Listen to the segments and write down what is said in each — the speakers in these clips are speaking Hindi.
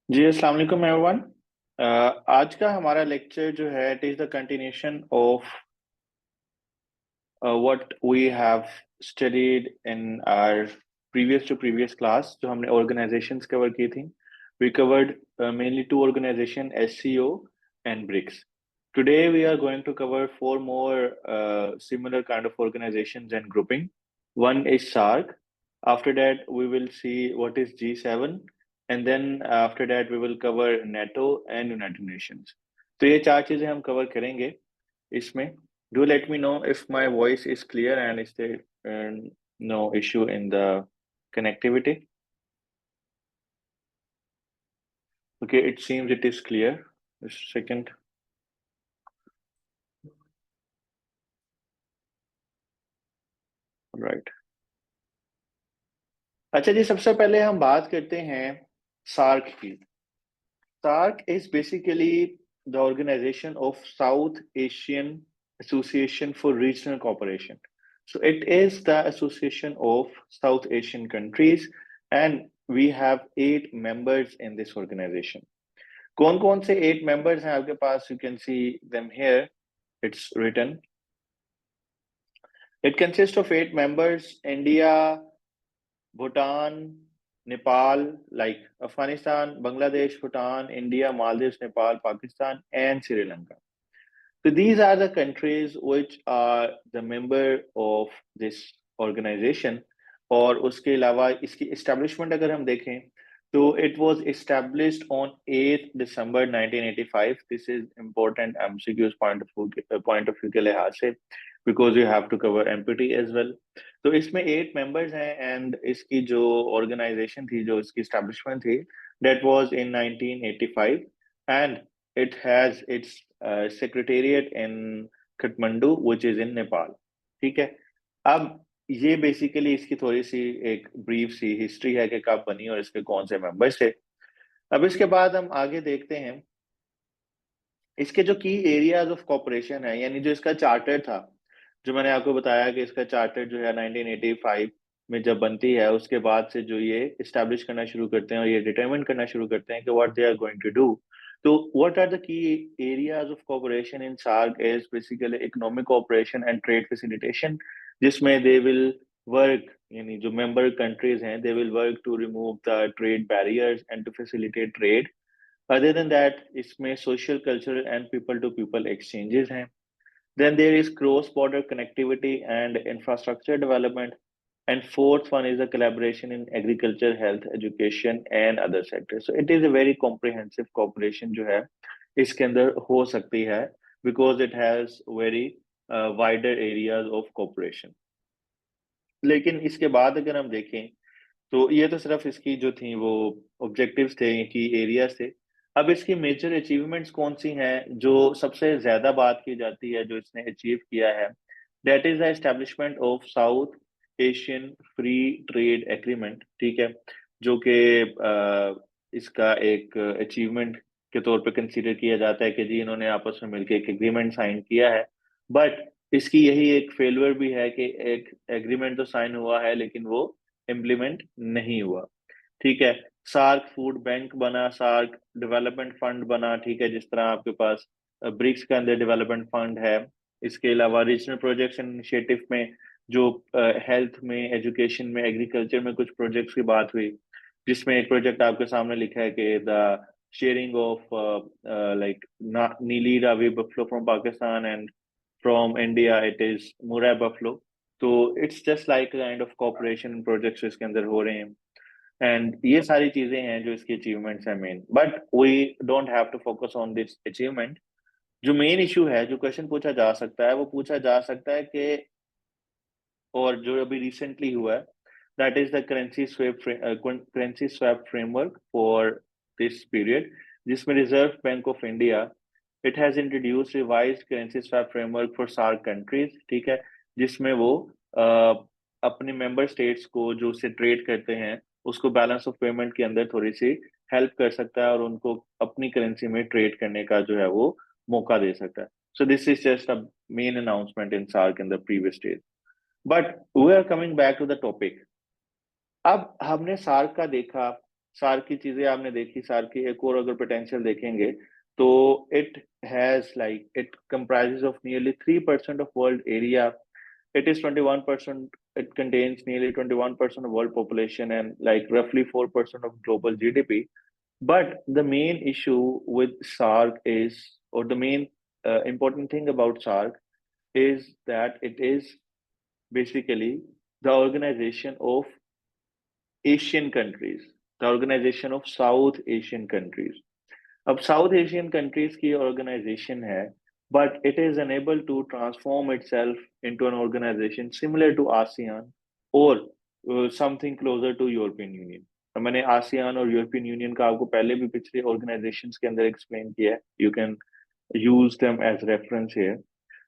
जी अस्सलाम वालेकुम एवरीवन। आज का हमारा लेक्चर जो है it is the continuation of what we have studied in our previous to previous class. जो हमने ऑर्गेनाइजेशंस कवर की थी, we covered mainly two organisation SCO and BRICS. Today we are going to cover four more similar kind of organizations and grouping. One is SARC. After that we will see what is G7, and then after that we will cover NATO and United Nations. तो ये चार चीजें हम कवर करेंगे इसमें. Do let me know if my voice is clear and is there no issue in the connectivity. Okay, it seems it is clear. Just a second. Right. अच्छा जी, सबसे पहले हम बात करते हैं सार्क की. SARC is basically the organization of South Asian Association for Regional Cooperation. So it is the association of South Asian countries, and we have 8 members in this organization. कौन कौन से 8 members हैं आपके पास? You can see them here. It's written. It consists of 8 members: India, Bhutan, Nepal, like Afghanistan, Bangladesh, Bhutan, India, Maldives, Nepal, Pakistan, and Sri Lanka. So these are the countries which are the member of this organization. और उसके अलावा इसकी establishment अगर हम देखें तो it was established on 8th December 1985. This is important MCQ's point of view के लिहाज से, because you have to cover MPT as well. तो इसमें 8 members हैं, and इसकी जो organization थी, जो इसकी establishment थी, that was in 1985, and it has its secretariat in Kathmandu, which is in Nepal. ठीक है. अब ये बेसिकली इसकी थोड़ी सी एक ब्रीफ सी हिस्ट्री है कि कब बनी और इसके कौन से मेंबर्स थे. अब इसके बाद हम आगे देखते हैं इसके जो की एरियाज ऑफ कॉपरेशन है, यानी जो इसका चार्टर था, जो मैंने आपको बताया कि इसका चार्टर जो है 1985 में जब बनती है, उसके बाद से जो ये इस्टेब्लिश करना शुरू करते हैं और ये डिटरमाइन करना शुरू करते हैं कि what they are going to do. तो what are the key areas of cooperation in SAARC is basically economic cooperation and trade facilitation, जिसमें दे विल वर्क, यानी जो मेंबर कंट्रीज हैं, they will work to remove the trade barriers and to facilitate trade. Other than that, इसमें social, cultural and people-to-people exchanges हैं. Then there is cross-border connectivity and infrastructure development. And fourth one is a collaboration in agriculture, health, education and other sectors. So it is a very comprehensive cooperation जो है इसके अंदर हो सकती है, because it has very wider areas of cooperation. लेकिन इसके बाद अगर हम देखें तो ये तो सिर्फ इसकी जो थी वो ऑब्जेक्टिव्स थे कि एरियाज थे. अब इसकी मेजर अचीवमेंट्स कौन सी हैं जो सबसे ज्यादा बात की जाती है जो इसने अचीव किया है? That is the establishment of south Asian free trade agreement. ठीक है, जो कि इसका एक अचीवमेंट के तौर पे कंसीडर किया जाता है कि जी इन्होंने आपस में मिलकर एक एग्रीमेंट साइन किया है. बट इसकी यही एक फेलियर भी है कि एक एग्रीमेंट तो साइन हुआ है लेकिन वो इम्प्लीमेंट नहीं हुआ. ठीक है. सार्क फूड बैंक बना, सार्क डेवलपमेंट फंड बना. ठीक है, जिस तरह आपके पास ब्रिक्स के अंदर डेवलपमेंट फंड है. इसके अलावा रीजनल प्रोजेक्ट्स इनिशिएटिव में जो हेल्थ में, एजुकेशन में, एग्रीकल्चर में कुछ प्रोजेक्ट्स की बात हुई, जिसमें एक प्रोजेक्ट आपके सामने लिखा है कि the sharing of like Nili Ravi buffalo from Pakistan and from India it is Murrah buffalo. तो it's just like kind of cooperation projects इसके अंदर हो रहे हैं. एंड ये सारी चीजें हैं जो इसकी अचीवमेंट्स हैं main. But we don't have to focus on this achievement. जो मेन इशू है, जो क्वेश्चन पूछा जा सकता है, वो पूछा जा सकता है कि, और जो अभी रिसेंटली हुआ है, that is the currency swap framework for this period, जिसमें Reserve Bank of India it has introduce revised currency swap framework for SAARC countries. ठीक है, जिसमें वो अपने मेंबर स्टेट्स को जो उससे ट्रेड करते हैं उसको बैलेंस ऑफ पेमेंट के अंदर थोड़ी सी हेल्प कर सकता है और उनको अपनी करेंसी में ट्रेड करने का जो है वो मौका दे सकता है. So this is just a main announcement in SAARC in the previous days. But we are coming back to the topic. अब हमने सार्क का देखा, सार्क की चीजें आपने देखी, सार्क की एक और अगर पोटेंशियल देखेंगे तो it has like it comprises of nearly 3% of world area. It is 21%. It contains nearly 21% of world population and like roughly 4% of global GDP. But the main issue with SARC is, or the main important thing about SARC is that it is basically the organization of Asian countries, the organization of South Asian countries. अब साउथ एशियन कंट्रीज की ऑर्गेनाइजेशन है, but it is unable to transform itself into an organisation similar to ASEAN और something closer to European Union. मैंने आसियान और यूरोपियन यूनियन का आपको पहले भी पिछले ऑर्गेनाइजेशंस के अंदर एक्सप्लेन किया है, you can use them as reference here.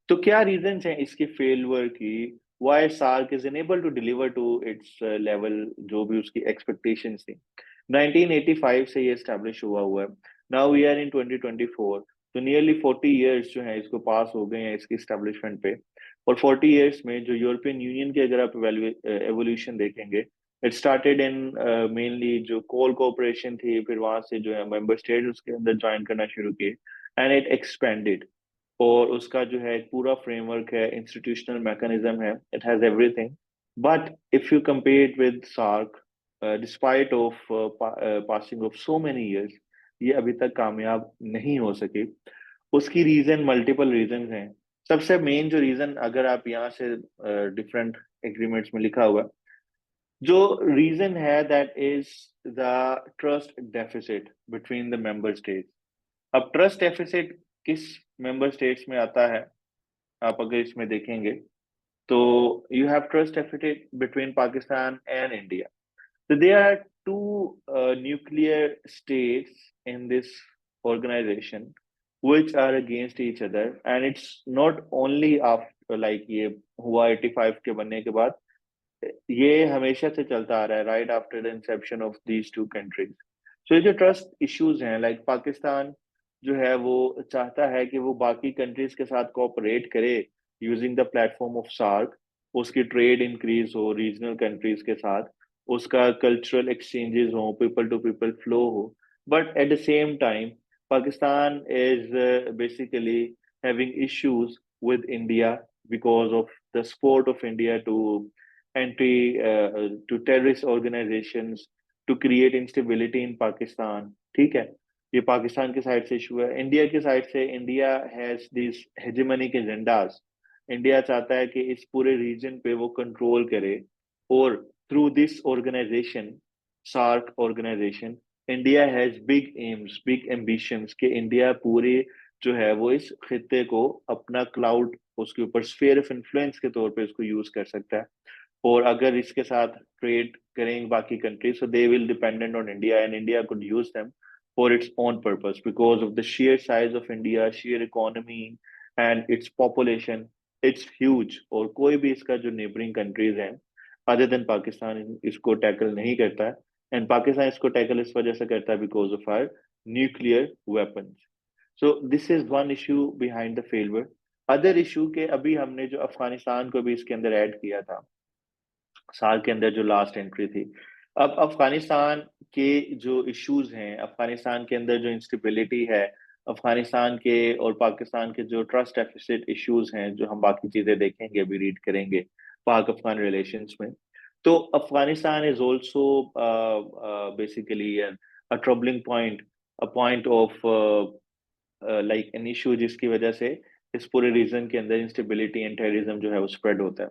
तो क्या रीजंस हैं इसके फेलियर की, why SAARC is unable to deliver to its level जो भी उसकी एक्सपेक्टेशंस थी। 1985 से ये एस्टेब्लिश हुआ है। नाउ वी आर इन 2024, तो नियरली 40 इयर्स जो है इसको पास हो गए हैं इसकी एस्टेब्लिशमेंट पे। और 40 इयर्स में जो यूरोपियन यूनियन की अगर आप एवोल्यूशन देखेंगे, इट स्टार्टेड इन मेनली जो कोल कोऑपरेशन थी, फिर वहां से जो है मेंबर स्टेट उसके अंदर ज्वाइन करना शुरू किए एंड इट एक्सपेंडेड। और उसका जो है एक पूरा फ्रेमवर्क है, इंस्टीट्यूशनल मैकेनिज्म है, it has everything. But if you compare it with SAARC, despite of passing of so many years, ये अभी तक कामयाब नहीं हो सकी। उसकी रीजन मल्टीपल रीजन हैं। सबसे मेन जो रीजन अगर आप यहाँ से डिफरेंट एग्रीमेंट्स में लिखा हुआ है, जो रीजन है that is the trust deficit between the member state. अब ट्रस्ट डेफिसिट किस मेंबर स्टेट्स में आता है, आप अगर इसमें देखेंगे तो you have trust deficit between Pakistan and India. So there are two nuclear states in this organization which are against each other, and it's not only after like ये हुआ 85 के बनने के बाद, ये हमेशा से चलता आ रहा है right after the inception of these two countries. So ये जो ट्रस्ट इश्यूज हैं, लाइक पाकिस्तान जो है वो चाहता है कि वो बाकी कंट्रीज के साथ कोऑपरेट करे using the platform of SAARC, उसकी ट्रेड इंक्रीज हो रीजनल कंट्रीज के साथ, उसका कल्चरल एक्सचेंजेस हो, पीपल टू पीपल फ्लो हो। But at the same time Pakistan is basically having issues with India because of the support of India to to terrorist organizations to create instability in Pakistan। ठीक है, ये पाकिस्तान की साइड से इशू है। इंडिया की साइड से India has this hegemonic agendas. India चाहता है कि इस पूरे रीजन पे वो कंट्रोल करे, और through this organisation, SAARC organisation, India has big aims, big ambitions कि इंडिया पूरे जो है वो इस खित्ते को अपना क्लाउड, उसके ऊपर स्फीयर ऑफ इन्फ्लुएंस के तौर पे इसको यूज कर सकता है। और अगर इसके साथ ट्रेड करेंगे बाकी countries, so they will dependent on India and India could use them for its own purpose because of the share size of India, share economy and its population, it's huge. और कोई भी इसका जो नेबरिंग कंट्रीज हैं अदर देन पाकिस्तान इसको टैकल नहीं करता है, एंड पाकिस्तान इसको टैकल इस वजह से करता है because of our nuclear weapons. So this is one issue behind the failure. Other issue के अभी हमने जो अफगानिस्तान को भी इसके अंदर ऐड किया था साल के अंदर, जो लास्ट एंट्री थी। अब अफगानिस्तान के जो इश्यूज हैं, अफगानिस्तान के अंदर जो इंस्टेबिलिटी है, अफगानिस्तान के और पाकिस्तान के जो ट्रस्ट डेफिसिट इश्यूज हैं, जो हम बाकी चीजें देखेंगे अभी रीड करेंगे पाक अफगान रिलेशंस में, तो Afghanistan is also basically a troubling point, a point of like an issue जिसकी वजह से इस पूरे रीजन के अंदर इंस्टेबिलिटी एंड टेररिज्म जो है वो स्प्रेड होता है।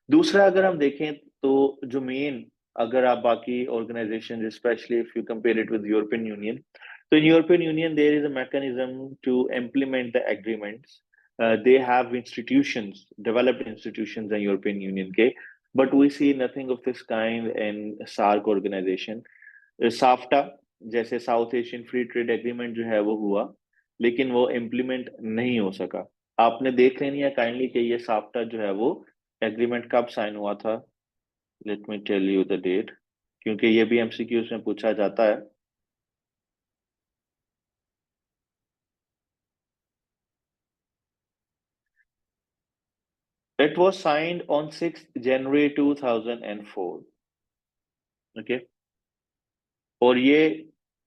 दूसरा अगर हम देखें तो जो मेन, अगर आप बाकी organisation especially if you compare it with European Union, तो in European Union there is a mechanism to implement the agreements. They have institutions, developed institutions in European Union के, but we see nothing of this kind in SAARC organisation. SAFTA जैसे South Asian free trade agreement जो है वो हुआ, लेकिन वो इम्प्लीमेंट नहीं हो सका। आपने देख लेनी है काइंडली कि ये साफ्टा जो है वो एग्रीमेंट कब साइन हुआ था। Let me tell you the date, क्योंकि ये भी एमसीक्यूज में पूछा जाता है। It was signed on 6 January 2004। Okay, और ये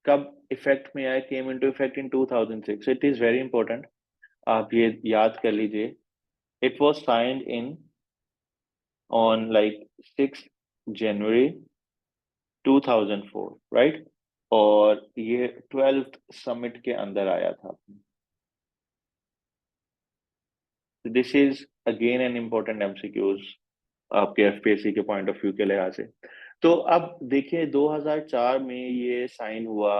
कब इफेक्ट में आया, came into effect in 2006. It is very important, आप ये याद कर लीजिए. It was signed in on like 6 January 2004, right. और ये 12th समिट के अंदर आया था. This is again an important MCQs आपके एफपीएससी के पॉइंट ऑफ व्यू के लिहाज से. तो अब देखिए 2004 में ये साइन हुआ,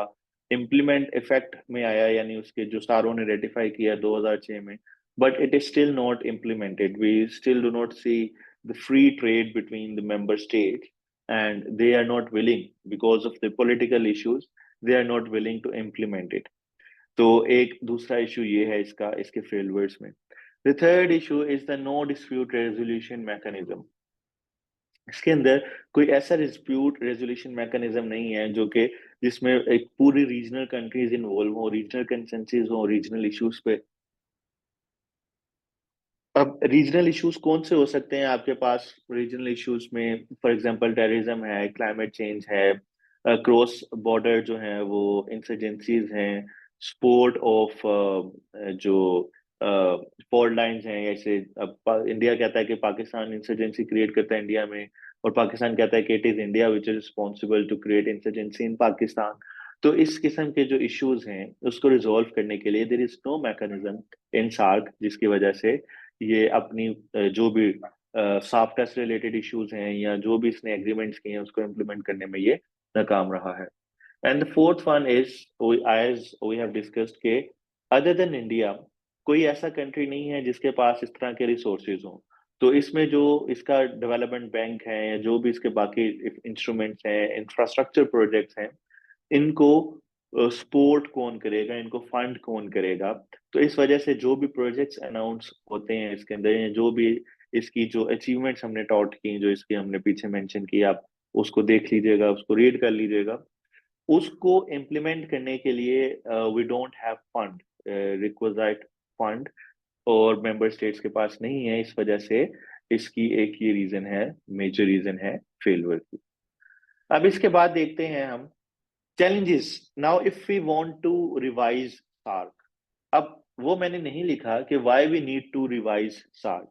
इम्प्लीमेंट इफेक्ट में आया, यानी उसके जो सारों ने रेटिफाई किया 2006 में. But it is still not implemented. We still do not see the free trade between the member state, and they are not willing because of the political issues, they are not willing to implement it. तो एक दूसरा इशू ये है इसका, इसके फेलवर्स में. The third issue is the no dispute resolution mechanism. इसके अंदर कोई ऐसा डिस्प्यूट रेजोल्यूशन मैकेनिज्म नहीं है जो कि जिसमें एक पूरी रीजनल कंट्रीज इन्वॉल्व हो, रीजनल कंसेंसस हो रीजनल इश्यूज पे. अब रीजनल इश्यूज कौन से हो सकते हैं आपके पास रीजनल इश्यूज में? फॉर एग्जांपल टेररिज्म है, क्लाइमेट चेंज है, क्रॉस बॉर्डर जो है वो इंसर्जेंसीज हैं, स्पोर्ट ऑफ जो फॉल्ट लाइंस हैं. जैसे अब इंडिया कहता है कि पाकिस्तान इंसर्जेंसी क्रिएट करता है इंडिया में, और पाकिस्तान कहता है कि it is India which is responsible to create insurgency in Pakistan. तो इस किस्म के जो इश्यूज हैं उसको रिजोल्व करने के लिए there is no mechanism in SAARC, जिसकी वजह से ये अपनी जो भी साफ्टा से रिलेटेड इश्यूज हैं या जो भी इसने एग्रीमेंट्स किए हैं उसको इम्प्लीमेंट करने में ये नाकाम रहा है. And the fourth one is, as we have discussed के अदर देन इंडिया कोई ऐसा कंट्री नहीं है जिसके पास इस तरह के रिसोर्सेज हों. तो इसमें जो इसका डेवलपमेंट बैंक है या जो भी इसके बाकी इंस्ट्रूमेंट्स हैं, इंफ्रास्ट्रक्चर प्रोजेक्ट्स हैं, इनको सपोर्ट कौन करेगा, इनको फंड कौन करेगा? तो इस वजह से जो भी प्रोजेक्ट्स अनाउंस होते हैं इसके अंदर, जो भी इसकी जो अचीवमेंट्स हमने टॉट की, जो इसकी हमने पीछे मेंशन की, आप उसको देख लीजिएगा, उसको रीड कर लीजिएगा. उसको इम्प्लीमेंट करने के लिए we don't have fund, requisite fund, और मेंबर स्टेट्स के पास नहीं है. इस वजह से इसकी एक ये रीजन है, मेजर रीजन है फेलियर की. अब इसके बाद देखते हैं हम challenges. Now if we want to revise SARC, अब वो मैंने नहीं लिखा कि why we need to revise SARC.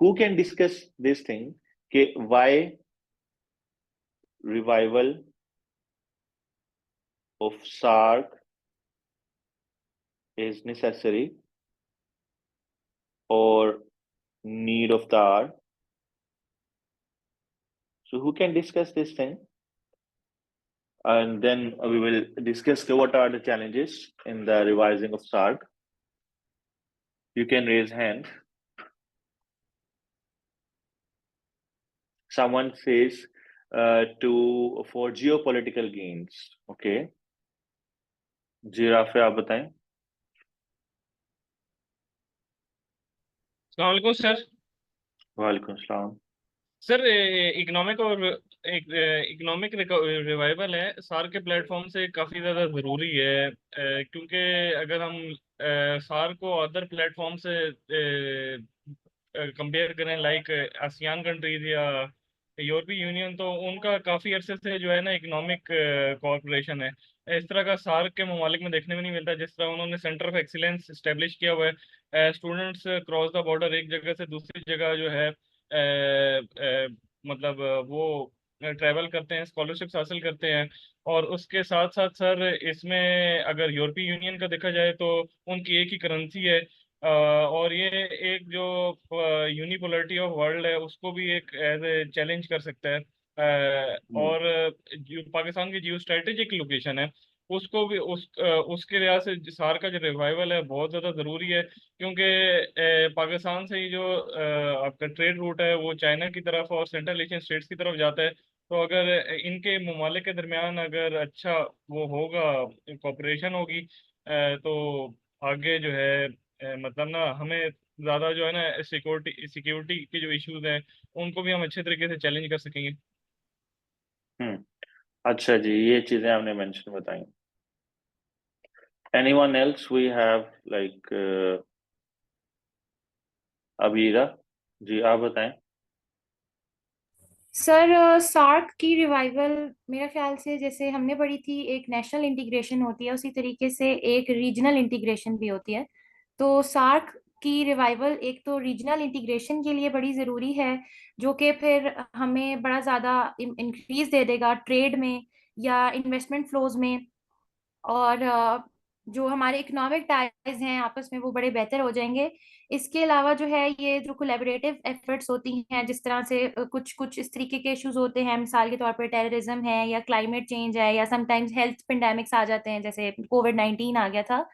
Who can discuss this thing कि why revival of SARC is necessary or need of the hour? So who can discuss this thing? And then we will discuss what are the challenges in the revising of SARC. You can raise hand. Someone says for geopolitical gains. Okay. जी राफे, आप बताएं. अस्सलाम वालेकुम सर. वालेकुम सलाम. सर इकोनॉमिक और इकोनॉमिक रिवाइवल है सार्क के प्लेटफॉर्म से काफ़ी ज़्यादा ज़रूरी है, क्योंकि अगर हम सार्क को अदर प्लेटफॉर्म से कंपेयर करें, लाइक आसियान कंट्रीज या यूरोपीय यूनियन, तो उनका काफ़ी अरसे से जो है ना इकोनॉमिक कोऑपरेशन है. इस तरह का सार्क के ममालिक में देखने में नहीं मिलता. जिस तरह उन्होंने सेंटर ऑफ एक्सीलेंस इस्टेब्लिश किया हुआ है, स्टूडेंट्स क्रॉस द बॉर्डर एक जगह से दूसरी जगह जो है मतलब वो ट्रैवल करते हैं, स्कॉलरशिप्स हासिल करते हैं. और उसके साथ साथ सर इसमें अगर यूरोपीय यूनियन का देखा जाए तो उनकी एक ही करेंसी है, और ये एक जो यूनिपोलरिटी ऑफ वर्ल्ड है उसको भी एक एज ए चैलेंज कर सकता है. और जो पाकिस्तान की जियो स्ट्रेटेजिक लोकेशन है उसको भी उसके लिहाज से सार का जो रिवाइवल है बहुत ज़्यादा ज़रूरी है, क्योंकि पाकिस्तान से ही जो आपका ट्रेड रूट है वो चाइना की तरफ और सेंट्रल एशियन स्टेट्स की तरफ जाता है. तो अगर इनके ममालिक के दरमियान अगर अच्छा वो होगा, कोऑपरेशन होगी, तो आगे जो है मतलब ना हमें ज़्यादा जो है ना सिक्योरिटी के जो इश्यूज हैं उनको भी हम अच्छे तरीके से चैलेंज कर सकेंगे. अच्छा जी, ये चीजें आपने मेंशन बताई. Anyone else we have like Abira जी, आप बताएं. सर सार्क की रिवाइवल मेरा ख्याल से जैसे हमने पढ़ी थी, एक नेशनल इंटीग्रेशन होती है, उसी तरीके से एक रीजनल इंटीग्रेशन भी होती है। तो सार्क की रिवाइवल एक तो रीजनल इंटीग्रेशन के लिए बड़ी ज़रूरी है, जो कि फिर हमें बड़ा ज़्यादा इंक्रीज दे देगा ट्रेड में या इन्वेस्टमेंट फ्लोज में। और जो हमारे इकोनॉमिक टाइज हैं आपस में वो बड़े बेहतर हो जाएंगे। इसके अलावा जो है ये जो कोलैबोरेटिव एफर्ट्स होती हैं, जिस तरह से कुछ कुछ इस तरीके के इश्यूज होते हैं, मिसाल के तौर पर टेररिज्म है या क्लाइमेट चेंज है या समटाइम्स हेल्थ पेंडेमिक्स आ जाते हैं, जैसे कोविड-19 आ गया था।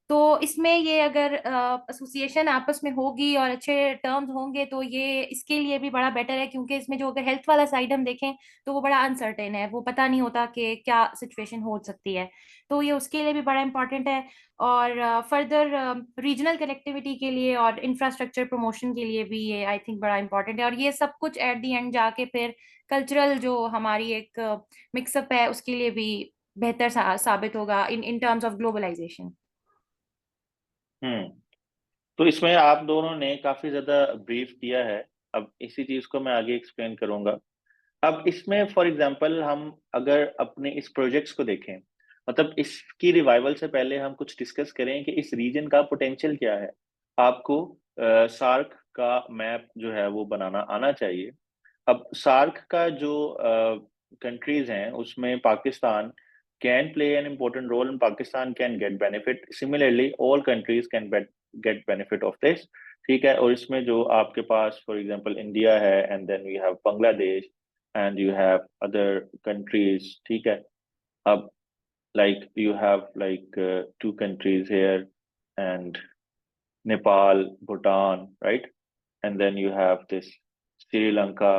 तो इसमें ये अगर एसोसिएशन आपस में होगी और अच्छे टर्म्स होंगे तो ये इसके लिए भी बड़ा बेटर है, क्योंकि इसमें जो अगर हेल्थ वाला साइड हम देखें तो वो बड़ा अनसर्टेन है, वो पता नहीं होता कि क्या सिचुएशन हो सकती है। तो ये उसके लिए भी बड़ा इंपॉर्टेंट है। और फर्दर रीजनल कनेक्टिविटी के लिए और इंफ्रास्ट्रक्चर प्रमोशन के लिए भी ये आई थिंक बड़ा इंपॉर्टेंट है। और ये सब कुछ एट दी एंड जाके फिर कल्चरल जो हमारी एक मिक्सअप है उसके लिए भी बेहतर साबित होगा इन टर्म्स ऑफ ग्लोबलाइजेशन। हम्म। तो इसमें आप दोनों ने काफी ज्यादा ब्रीफ किया है। अब इसी चीज को मैं आगे एक्सप्लेन करूंगा। अब इसमें फॉर एग्जांपल हम अगर अपने इस प्रोजेक्ट्स को देखें, मतलब इसकी रिवाइवल से पहले हम कुछ डिस्कस करें कि इस रीजन का पोटेंशियल क्या है। आपको सार्क का मैप जो है वो बनाना आना चाहिए। अब सार्क का जो कंट्रीज हैं उसमें Pakistan can play an important role and Pakistan can get benefit. Similarly all countries can get benefit of this. ठीक है। और इसमें जो आपके पास फॉर एग्जांपल इंडिया है and then we have Bangladesh and you have other countries. ठीक है। अब like you have like two countries here and Nepal, Bhutan, right? And then you have this Sri Lanka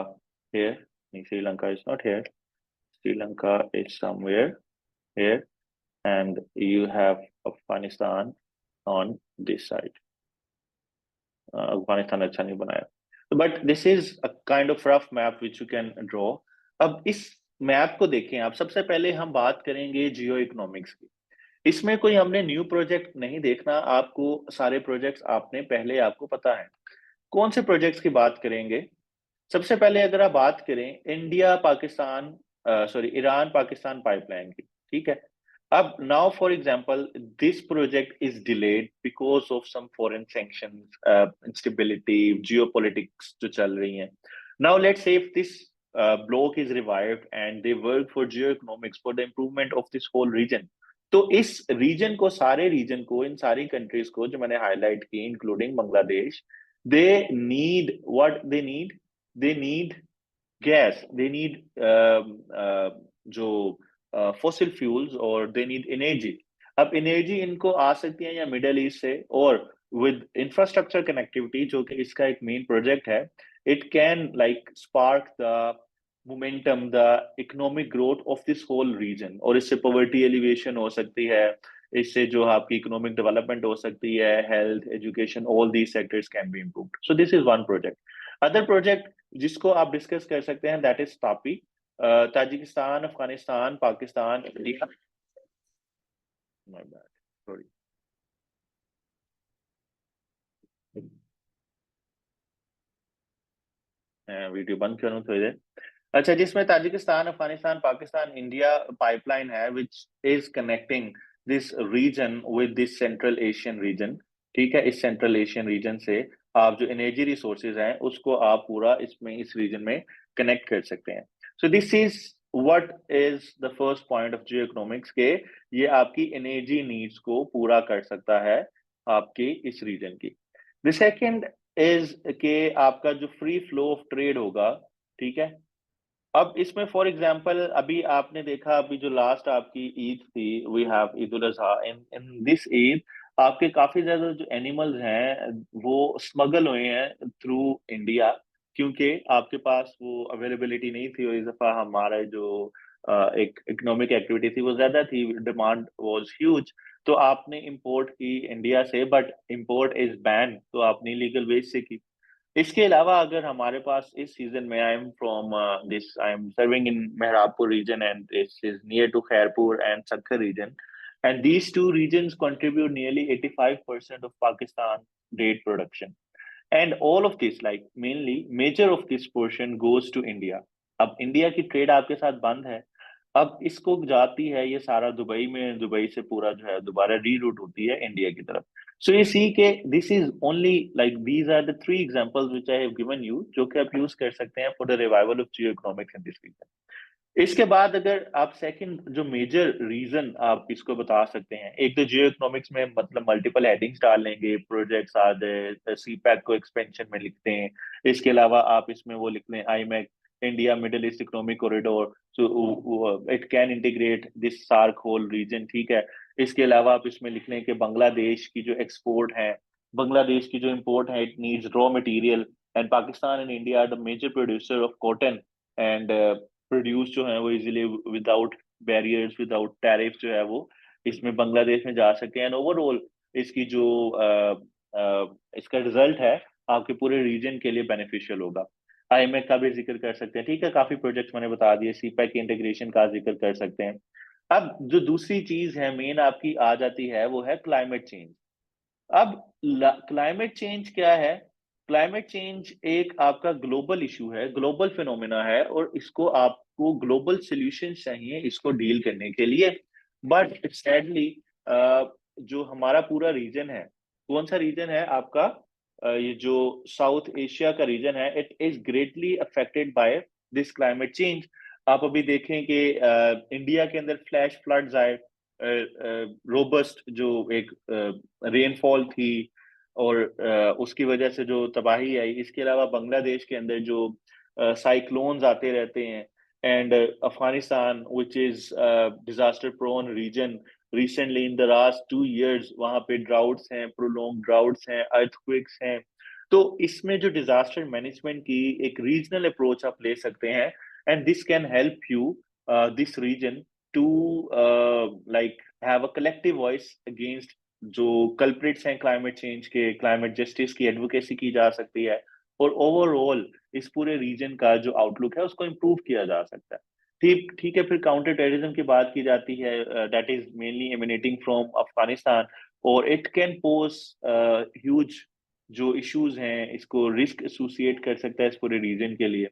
here. No, Sri Lanka is not here. Sri Lanka is somewhere here, and you have Afghanistan on this side. Afghanistan अच्छा नहीं बनाया। But this is a kind of rough map which you can draw. अब इस मैप को देखें आप। सबसे पहले हम बात करेंगे जियो इकोनॉमिक्स की। इसमें कोई हमने न्यू प्रोजेक्ट नहीं देखना। आपको सारे प्रोजेक्ट्स आपने पहले आपको पता है। कौन से प्रोजेक्ट्स की बात करेंगे? सबसे पहले अगर आप बात करें India Pakistan sorry Iran Pakistan pipeline की। ठीक है। अब now for example this project is delayed because of some foreign sanctions, instability, geopolitics जो चल रही हैं। Now let's say if this block is revived and they work for geoeconomics for the improvement of this whole region। तो इस रीजन को, सारे रीजन को, इन सारी कंट्रीज को जो मैंने हाईलाइट की including Bangladesh, they need what they need gas, they need जो fossil fuels और they need energy। अब एनर्जी इनको आ सकती है या मिडल ईस्ट से, और विद इंफ्रास्ट्रक्चर कनेक्टिविटी जो कि इसका एक मेन प्रोजेक्ट है, it can like spark the momentum, the economic growth of this whole region. और इससे पॉवर्टी एलिवेशन हो सकती है, इससे जो आपकी इकोनॉमिक डेवलपमेंट हो सकती है, health, education, all these sectors can be improved. So this is one project. Other project जिसको आप डिस्कस कर सकते हैं that is TAPI. Tajikistan, Afghanistan, Pakistan, India. My bad, sorry. Video बंद करूं थोड़ी देर। अच्छा, जिसमें Tajikistan, Afghanistan, Pakistan, India pipeline है which is connecting this region with this Central Asian region. ठीक है। इस सेंट्रल एशियन रीजन से आप जो एनर्जी रिसोर्सेज हैं उसको आप पूरा इसमें इस रीजन में कनेक्ट कर सकते हैं। सो this is what is the first point of geo economics के ये आपकी एनर्जी नीड्स को पूरा कर सकता है आपके इस रीजन की। द सेकेंड इज के आपका जो फ्री फ्लो ऑफ ट्रेड होगा। ठीक है। अब इसमें फॉर एग्जांपल अभी आपने देखा, अभी जो लास्ट आपकी ईद थी, we have Eid ul Adha. In in this Eid आपके काफी ज्यादा जो एनिमल्स हैं वो स्मगल हुए हैं थ्रू इंडिया, क्योंकि आपके पास वो अवेलेबिलिटी नहीं थी। और इस दफा हमारा जो एक इकोनॉमिक एक्टिविटी थी वो ज्यादा थी, डिमांड वाज ह्यूज। तो आपने इंपोर्ट की इंडिया से, बट इंपोर्ट इज बैन, तो आपने लीगल वेज से की। इसके अलावा अगर हमारे पास इस सीजन में, I am serving in Mehrabpur region and this is near to Khairpur and Sukkur region, and these two regions contribute nearly 85% of Pakistan date production, and all of this, like mainly major of this portion goes to India। अब इंडिया की ट्रेड आपके साथ बंद है, अब इसको जाती है ये सारा दुबई में, दुबई से पूरा जो है दोबारा रीरूट होती है इंडिया की तरफ। सो ये सी के this is only like these are the three examples which I have given you, जो कि आप यूज कर सकते हैं for the revival of geo economics in this region. इसके बाद अगर आप सेकंड जो मेजर रीजन आप इसको बता सकते हैं, एक तो जियो इकोनॉमिक्स में मतलब मल्टीपल हेडिंग्स डाल लेंगे, प्रोजेक्ट्स आ गए, सीपैक को एक्सपेंशन में लिखते हैं। इसके अलावा आप इसमें वो लिख लें IMEC, India Middle East economic corridor, so it can integrate this SAARC whole region, ठीक है। इसके अलावा आप इसमें लिख लें कि बांग्लादेश की जो एक्सपोर्ट है, बांग्लादेश की जो इम्पोर्ट है, it needs raw material, and Pakistan and India are the major producer of cotton, and produce जो है वो easily without barriers, without tariff जो है वो इसमें बांग्लादेश में जा सकते हैं। एंड ओवरऑल इसकी जो इसका रिजल्ट है आपके पूरे रीजन के लिए बेनिफिशियल होगा। आईएमएफ का भी जिक्र कर सकते हैं, ठीक है, काफी प्रोजेक्ट्स मैंने बता दिए, सीपैक इंटीग्रेशन का जिक्र कर सकते हैं। अब जो दूसरी चीज है मेन आपकी आ जाती है वो है क्लाइमेट चेंज। अब क्लाइमेट चेंज क्या है? क्लाइमेट चेंज एक आपका ग्लोबल इशू है, ग्लोबल फिनोमेना है, और इसको आपको ग्लोबल सॉल्यूशन चाहिए इसको डील करने के लिए। बट सैडली जो हमारा पूरा रीजन है, कौन सा रीजन है आपका? ये जो साउथ एशिया का रीजन है, it is greatly affected by this climate change. आप अभी देखें कि इंडिया के अंदर फ्लैश फ्लड्स आए, रोबस्ट जो एक रेनफॉल थी, और उसकी वजह से जो तबाही आई। इसके अलावा बांग्लादेश के अंदर जो साइक्लोन्स आते रहते हैं, and Afghanistan which is disaster prone region, recently in the last 2 years वहां पे ड्राउट्स हैं, प्रोलॉन्ग ड्राउट्स हैं, अर्थक्वेक्स हैं। तो इसमें जो डिजास्टर मैनेजमेंट की एक रीजनल अप्रोच आप ले सकते हैं, and this can help you this region to like have a collective voice against जो कल्प्रिट्स हैं क्लाइमेट चेंज के। क्लाइमेट जस्टिस की एडवोकेसी की जा सकती है, और ओवरऑल इस पूरे रीजन का जो आउटलुक है उसको इम्प्रूव किया जा सकता है। ठीक ठीक है, फिर काउंटर टेररिज्म की बात की जाती है, that is mainly emanating from Afghanistan, और इट कैन पोज ह्यूज जो इश्यूज हैं, इसको रिस्क एसोसिएट कर सकता है इस पूरे रीजन के लिए।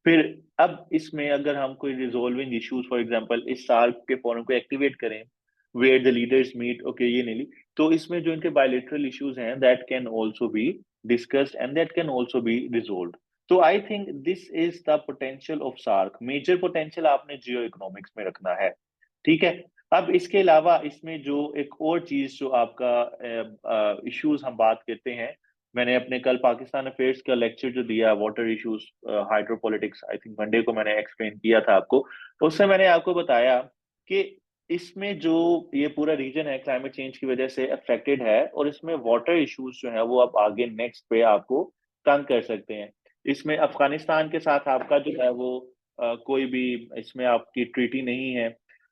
फिर अब इसमें अगर हम कोई रिजोल्विंग इश्यूज, फॉर एग्जांपल इस सार्क के फोरम को एक्टिवेट करें, where the leaders meet, okay ये नहीं ली, तो इसमें जो इनके बायलेटरल इश्यूज हैं that can also be discussed and that can also be resolved. तो I think this is the potential of SAARC. Major potential आपने जियो इकोनॉमिक्स में रखना है, ठीक है। अब इसके अलावा इसमें जो एक और चीज जो आपका इश्यूज हम बात करते हैं, मैंने अपने कल पाकिस्तान अफेयर्स का लेक्चर जो दिया water issues, hydropolitics, I think Monday को मैंने एक्सप्लेन किया था आपको। उससे मैंने आपको बताया कि इसमें जो ये पूरा रीजन है क्लाइमेट चेंज की वजह से अफेक्टेड है, और इसमें वाटर इश्यूज जो है वो आप आगे नेक्स्ट पे आपको तंग कर सकते हैं। इसमें अफगानिस्तान के साथ आपका जो है वो कोई भी इसमें आपकी ट्रीटी नहीं है,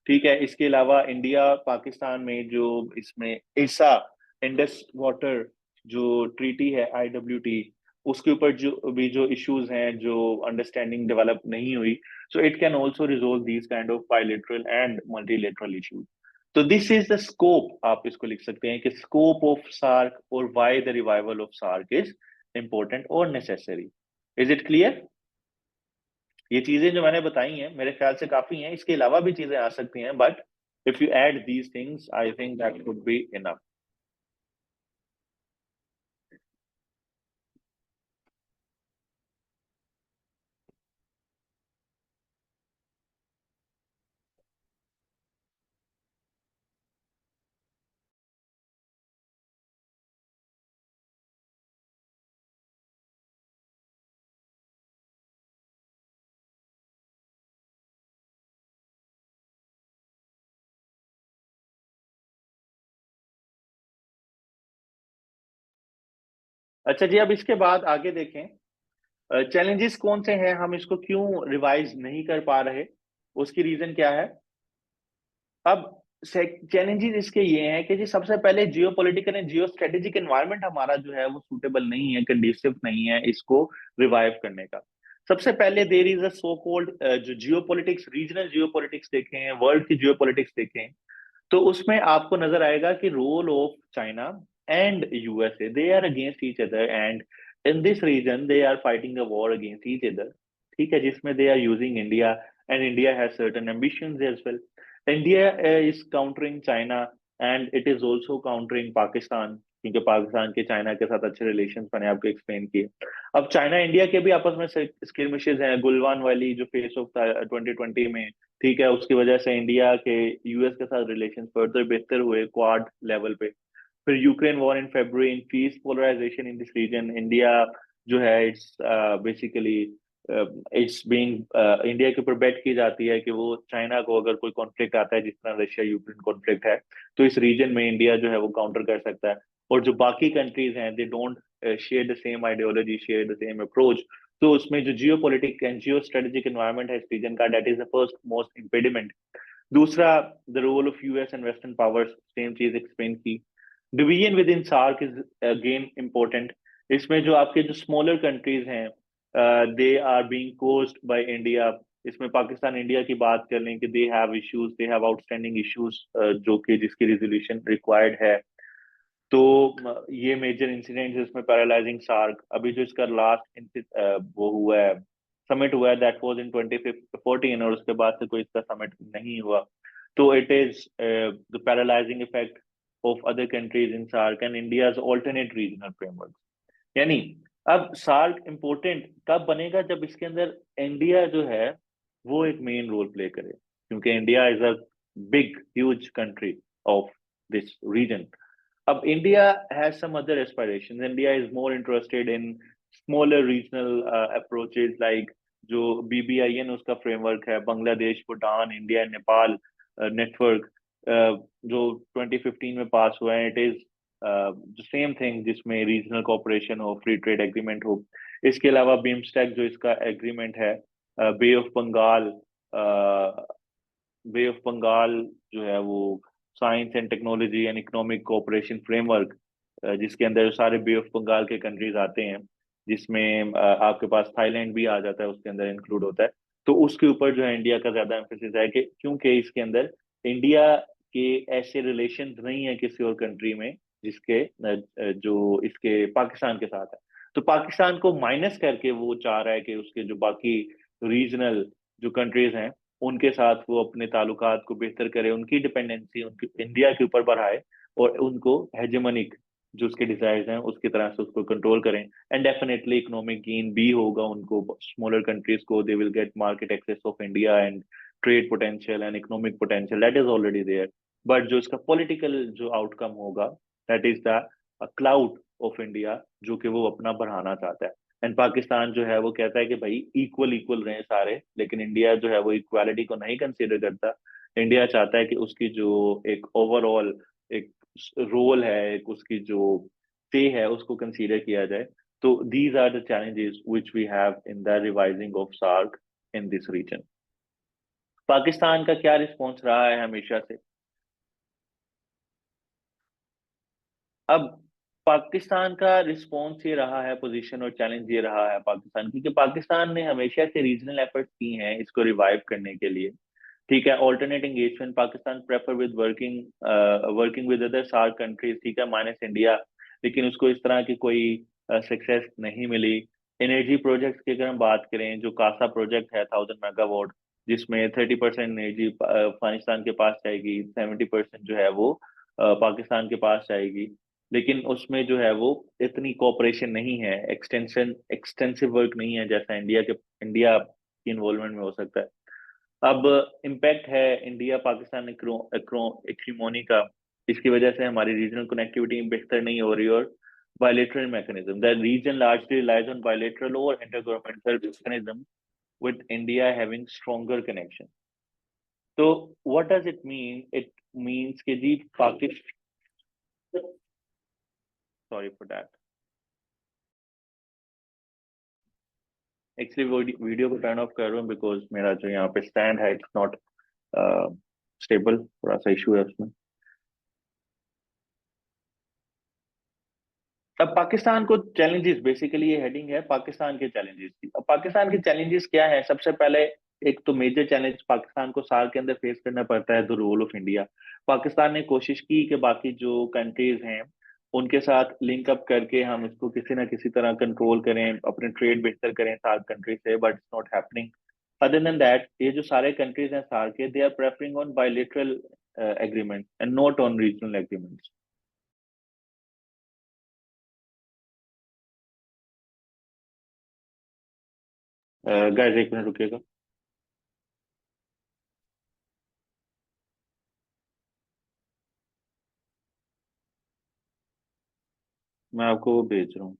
ठीक है। इसके अलावा इंडिया पाकिस्तान में जो इसमें ईसा इंडस वाटर जो ट्रीटी है IWT, उसके ऊपर जो भी जो इश्यूज हैं, जो अंडरस्टैंडिंग डेवलप नहीं हुई, so it can also resolve these kind of bilateral and multilateral issues. तो this is the scope, आप इसको लिख सकते हैं कि scope of SARC और why the revival of SARC is important or necessary. Is it clear? ये चीजें जो मैंने बताई हैं मेरे ख्याल से काफी हैं, इसके अलावा भी चीजें आ सकती हैं, but if you add these things, I think that would be enough. अच्छा जी, अब इसके बाद आगे देखें चैलेंजेस कौन से हैं, हम इसको क्यों रिवाइज नहीं कर पा रहे, उसकी रीजन क्या है। अब चैलेंजेस इसके ये हैं कि जी सबसे पहले जियो political and geo strategic environment हमारा जो है वो सूटेबल नहीं है, कंडीसिव नहीं है इसको रिवाइव करने का। सबसे पहले there is a so called जो जियो पॉलिटिक्स, रीजनल जियो पॉलिटिक्स देखें, वर्ल्ड की जियो पॉलिटिक्स देखें, तो उसमें आपको नजर आएगा कि role of China and USA, they are against each other, and in this region they are fighting a war against each other, ठीक है, जिसमें they are using India and India has certain ambitions as well. India is countering China and it is also countering Pakistan, क्योंकि पाकिस्तान के चाइना के साथ अच्छे रिलेशंस मैंने आपको एक्सप्लेन किए। अब चाइना इंडिया के भी आपस में स्किर्मिशेस हैं, गुलवान वाली जो फेस ऑफ था 2020 में, ठीक है, उसकी वजह से इंडिया के यूएस के साथ रिलेशंस फर्दर बेहतर हुए क्वाड लेवल पे। फिर Ukraine war in February increase polarization in this region. India जो है it's basically it's being India के ऊपर बेट की जाती है कि वो चाइना को अगर कोई कॉन्फ्लिक्ट आता है जिस तरह रशिया यूक्रेन कॉन्फ्लिक्ट है, तो इस रीजन में इंडिया जो है वो काउंटर कर सकता है। और जो बाकी कंट्रीज हैं they don't share the same ideology, share the same approach, तो उसमें जो geo politic and geo strategic environment है इस रीजन का, that is the first most impediment. दूसरा, the role of US and western powers, same चीज एक्सप्लेन की। Division within SAARC is again important. इसमें जो आपके जो स्मॉलर कंट्रीज हैं they are being coaxed by India. इसमें पाकिस्तान इंडिया की बात कर लें कि they have issues, they have outstanding issues जो कि जिसकी रिजोल्यूशन रिक्वायर्ड है। तो ये मेजर इंसिडेंट्स इसमें पैरालाइजिंग सार्क। अभी जो इसका लास्ट वो हुआ है, समिट हुआ है, दैट वाज इन 2014, और उसके बाद से कोई इसका समिट नहीं हुआ। तो it is the paralysing effect of other countries in SAARC and India's alternate regional framework. यानी अब सार्क इम्पोर्टेंट कब बनेगा, जब इसके अंदर इंडिया जो है वो एक मेन रोल प्ले करे, क्योंकि India is a big huge country of this region. अब India has some other aspirations. India is more interested in smaller regional approaches like जो BBIN उसका फ्रेमवर्क है, बांग्लादेश, भूटान, इंडिया, नेपाल नेटवर्क जो 2015 में पास हुआ है। It is the same thing जिसमें रीजनल कोऑपरेशन हो, फ्री ट्रेड एग्रीमेंट हो। इसके अलावा बीमस्टेक जो इसका एग्रीमेंट है, bay of Bengal, bay of Bengal जो है वो science and technology and economic cooperation framework, जिसके अंदर सारे बे ऑफ बंगाल के कंट्रीज आते हैं, जिसमें आपके पास थाईलैंड भी आ जाता है, उसके अंदर इंक्लूड होता है। तो उसके ऊपर जो है इंडिया का ज्यादा एम्फेसिस है कि क्योंकि इसके अंदर इंडिया के ऐसे रिलेशन नहीं है किसी और कंट्री में जिसके जो इसके पाकिस्तान के साथ है। तो पाकिस्तान को माइनस करके वो चाह रहा है कि उसके जो बाकी रीजनल जो कंट्रीज हैं उनके साथ वो अपने ताल्लुकात को बेहतर करे, उनकी डिपेंडेंसी उनकी इंडिया के ऊपर बढ़ाए, और उनको हेजेमनिक जो उसके डिजायर्स हैं उसकी तरह से उसको कंट्रोल करें। एंड डेफिनेटली इकोनॉमिक गेन भी होगा उनको, स्मॉलर कंट्रीज को, they will get market access of India and trade potential and economic potential that is already there. But जो इसका पॉलिटिकल जो आउटकम होगा, that is the cloud of India जो कि वो अपना बढ़ाना चाहता है। एंड पाकिस्तान जो है वो कहता है कि भाई इक्वल इक्वल रहे सारे, लेकिन इंडिया जो है वो इक्वालिटी को नहीं कंसीडर करता। इंडिया चाहता है कि उसकी जो एक ओवरऑल एक रोल है, एक उसकी जो पे है, उसको कंसीडर किया जाए। तो these are the challenges which we have in the revising of SAARC in this region. Pakistan का क्या रिस्पॉन्स रहा है हमेशा से? अब पाकिस्तान का रिस्पॉन्स ये रहा है, पोजीशन और चैलेंज ये रहा है पाकिस्तान की, कि पाकिस्तान ने हमेशा से रीजनल एफर्ट्स की हैं इसको रिवाइव करने के लिए। ठीक है, alternate engagement, Pakistan prefer with working with other SAARC countries, ठीक है, माइनस इंडिया, लेकिन उसको इस तरह की कोई सक्सेस नहीं मिली। एनर्जी प्रोजेक्ट्स की अगर हम बात करें, जो कासा प्रोजेक्ट है 1000 मेगावाट, जिसमें 30% एनर्जी अफगानिस्तान के पास जाएगी, 70% जो है वो पाकिस्तान के पास जाएगी, लेकिन उसमें जो है वो इतनी कोऑपरेशन नहीं है, एक्सटेंसिव वर्क नहीं है जैसा इंडिया की इन्वॉल्वमेंट में हो सकता है। अब इम्पैक्ट है इंडिया पाकिस्तान एक्रीमोनी का, इसकी वजह से हमारी रीजनल कनेक्टिविटी बेहतर नहीं हो रही, और bilateral mechanism. The region largely relies on bilateral or intergovernmental mechanism, with India having stronger connection. So what does it mean? It means कि जी Pakistan, sorry for that. Actually video को टर्न ऑफ कर रहा हूँ बिकॉज मेरा जो यहाँ पे स्टैंड है इट्स नॉट स्टेबल, थोड़ा सा इशू है उसमें। अब पाकिस्तान को चैलेंजेस, बेसिकली ये हेडिंग है पाकिस्तान के चैलेंजेस की। अब पाकिस्तान के चैलेंजेस क्या है? सबसे पहले एक तो मेजर चैलेंज पाकिस्तान को साल के अंदर फेस करना पड़ता है, the role of India. Pakistan ने कोशिश की कि बाकी जो कंट्रीज हैं उनके साथ लिंक अप करके हम इसको किसी ना किसी तरह कंट्रोल करें, अपने ट्रेड बेहतर करें सार्क कंट्री से, but it's not happening. Other than that, ये जो सारे कंट्रीज हैं सार्क के, they are preferring on bilateral agreement and not on regional agreements. Guys एक मिनट रुकिएगा, मैं आपको वो भेज रहा हूँ।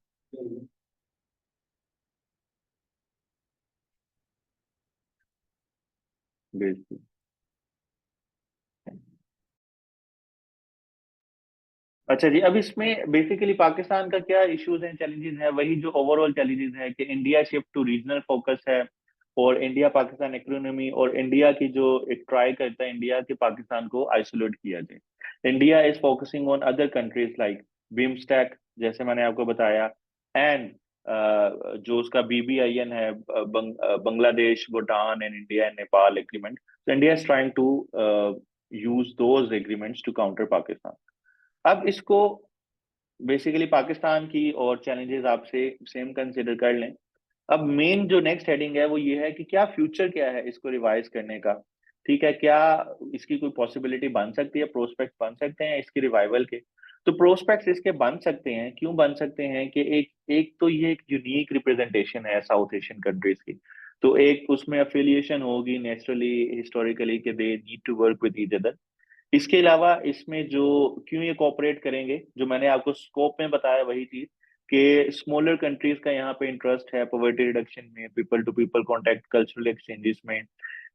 भेज दूँ। अच्छा जी, अब इसमें बेसिकली पाकिस्तान का क्या इश्यूज हैं, चैलेंजेस हैं, वही जो ओवरऑल चैलेंजेस हैं कि India shift to regional focus है, और इंडिया पाकिस्तान इकोनॉमी, और इंडिया की जो एक ट्राई करता है इंडिया कि पाकिस्तान को आइसोलेट किया जाए। India is focusing on other countries like BIMSTEC, जैसे मैंने आपको बताया, एंड जो उसका BBIN है, Bangladesh, Bhutan and India and Nepal agreement. तो India is trying to use those agreements to counter Pakistan. अब इसको बेसिकली पाकिस्तान की और चैलेंजेस आपसे सेम कंसिडर कर लें। अब मेन जो नेक्स्ट हेडिंग है वो ये है कि क्या फ्यूचर क्या है इसको रिवाइज करने का, ठीक है, क्या इसकी कोई पॉसिबिलिटी बन सकती है, प्रोस्पेक्ट बन सकते हैं इसकी रिवाइवल के। तो प्रोस्पेक्ट्स इसके बन सकते हैं, क्यों बन सकते हैं कि एक एक तो ये एक यूनिक रिप्रेजेंटेशन है साउथ एशियन कंट्रीज की, तो एक उसमें अफिलिएशन होगी नेचुरली हिस्टोरिकली कि they need to work with each other. इसके अलावा इसमें जो क्यों ये कोऑपरेट करेंगे, जो मैंने आपको स्कोप में बताया वही चीज कि स्मॉलर कंट्रीज का यहाँ पे इंटरेस्ट है पॉवर्टी रिडक्शन में, people to people contact, cultural exchanges में।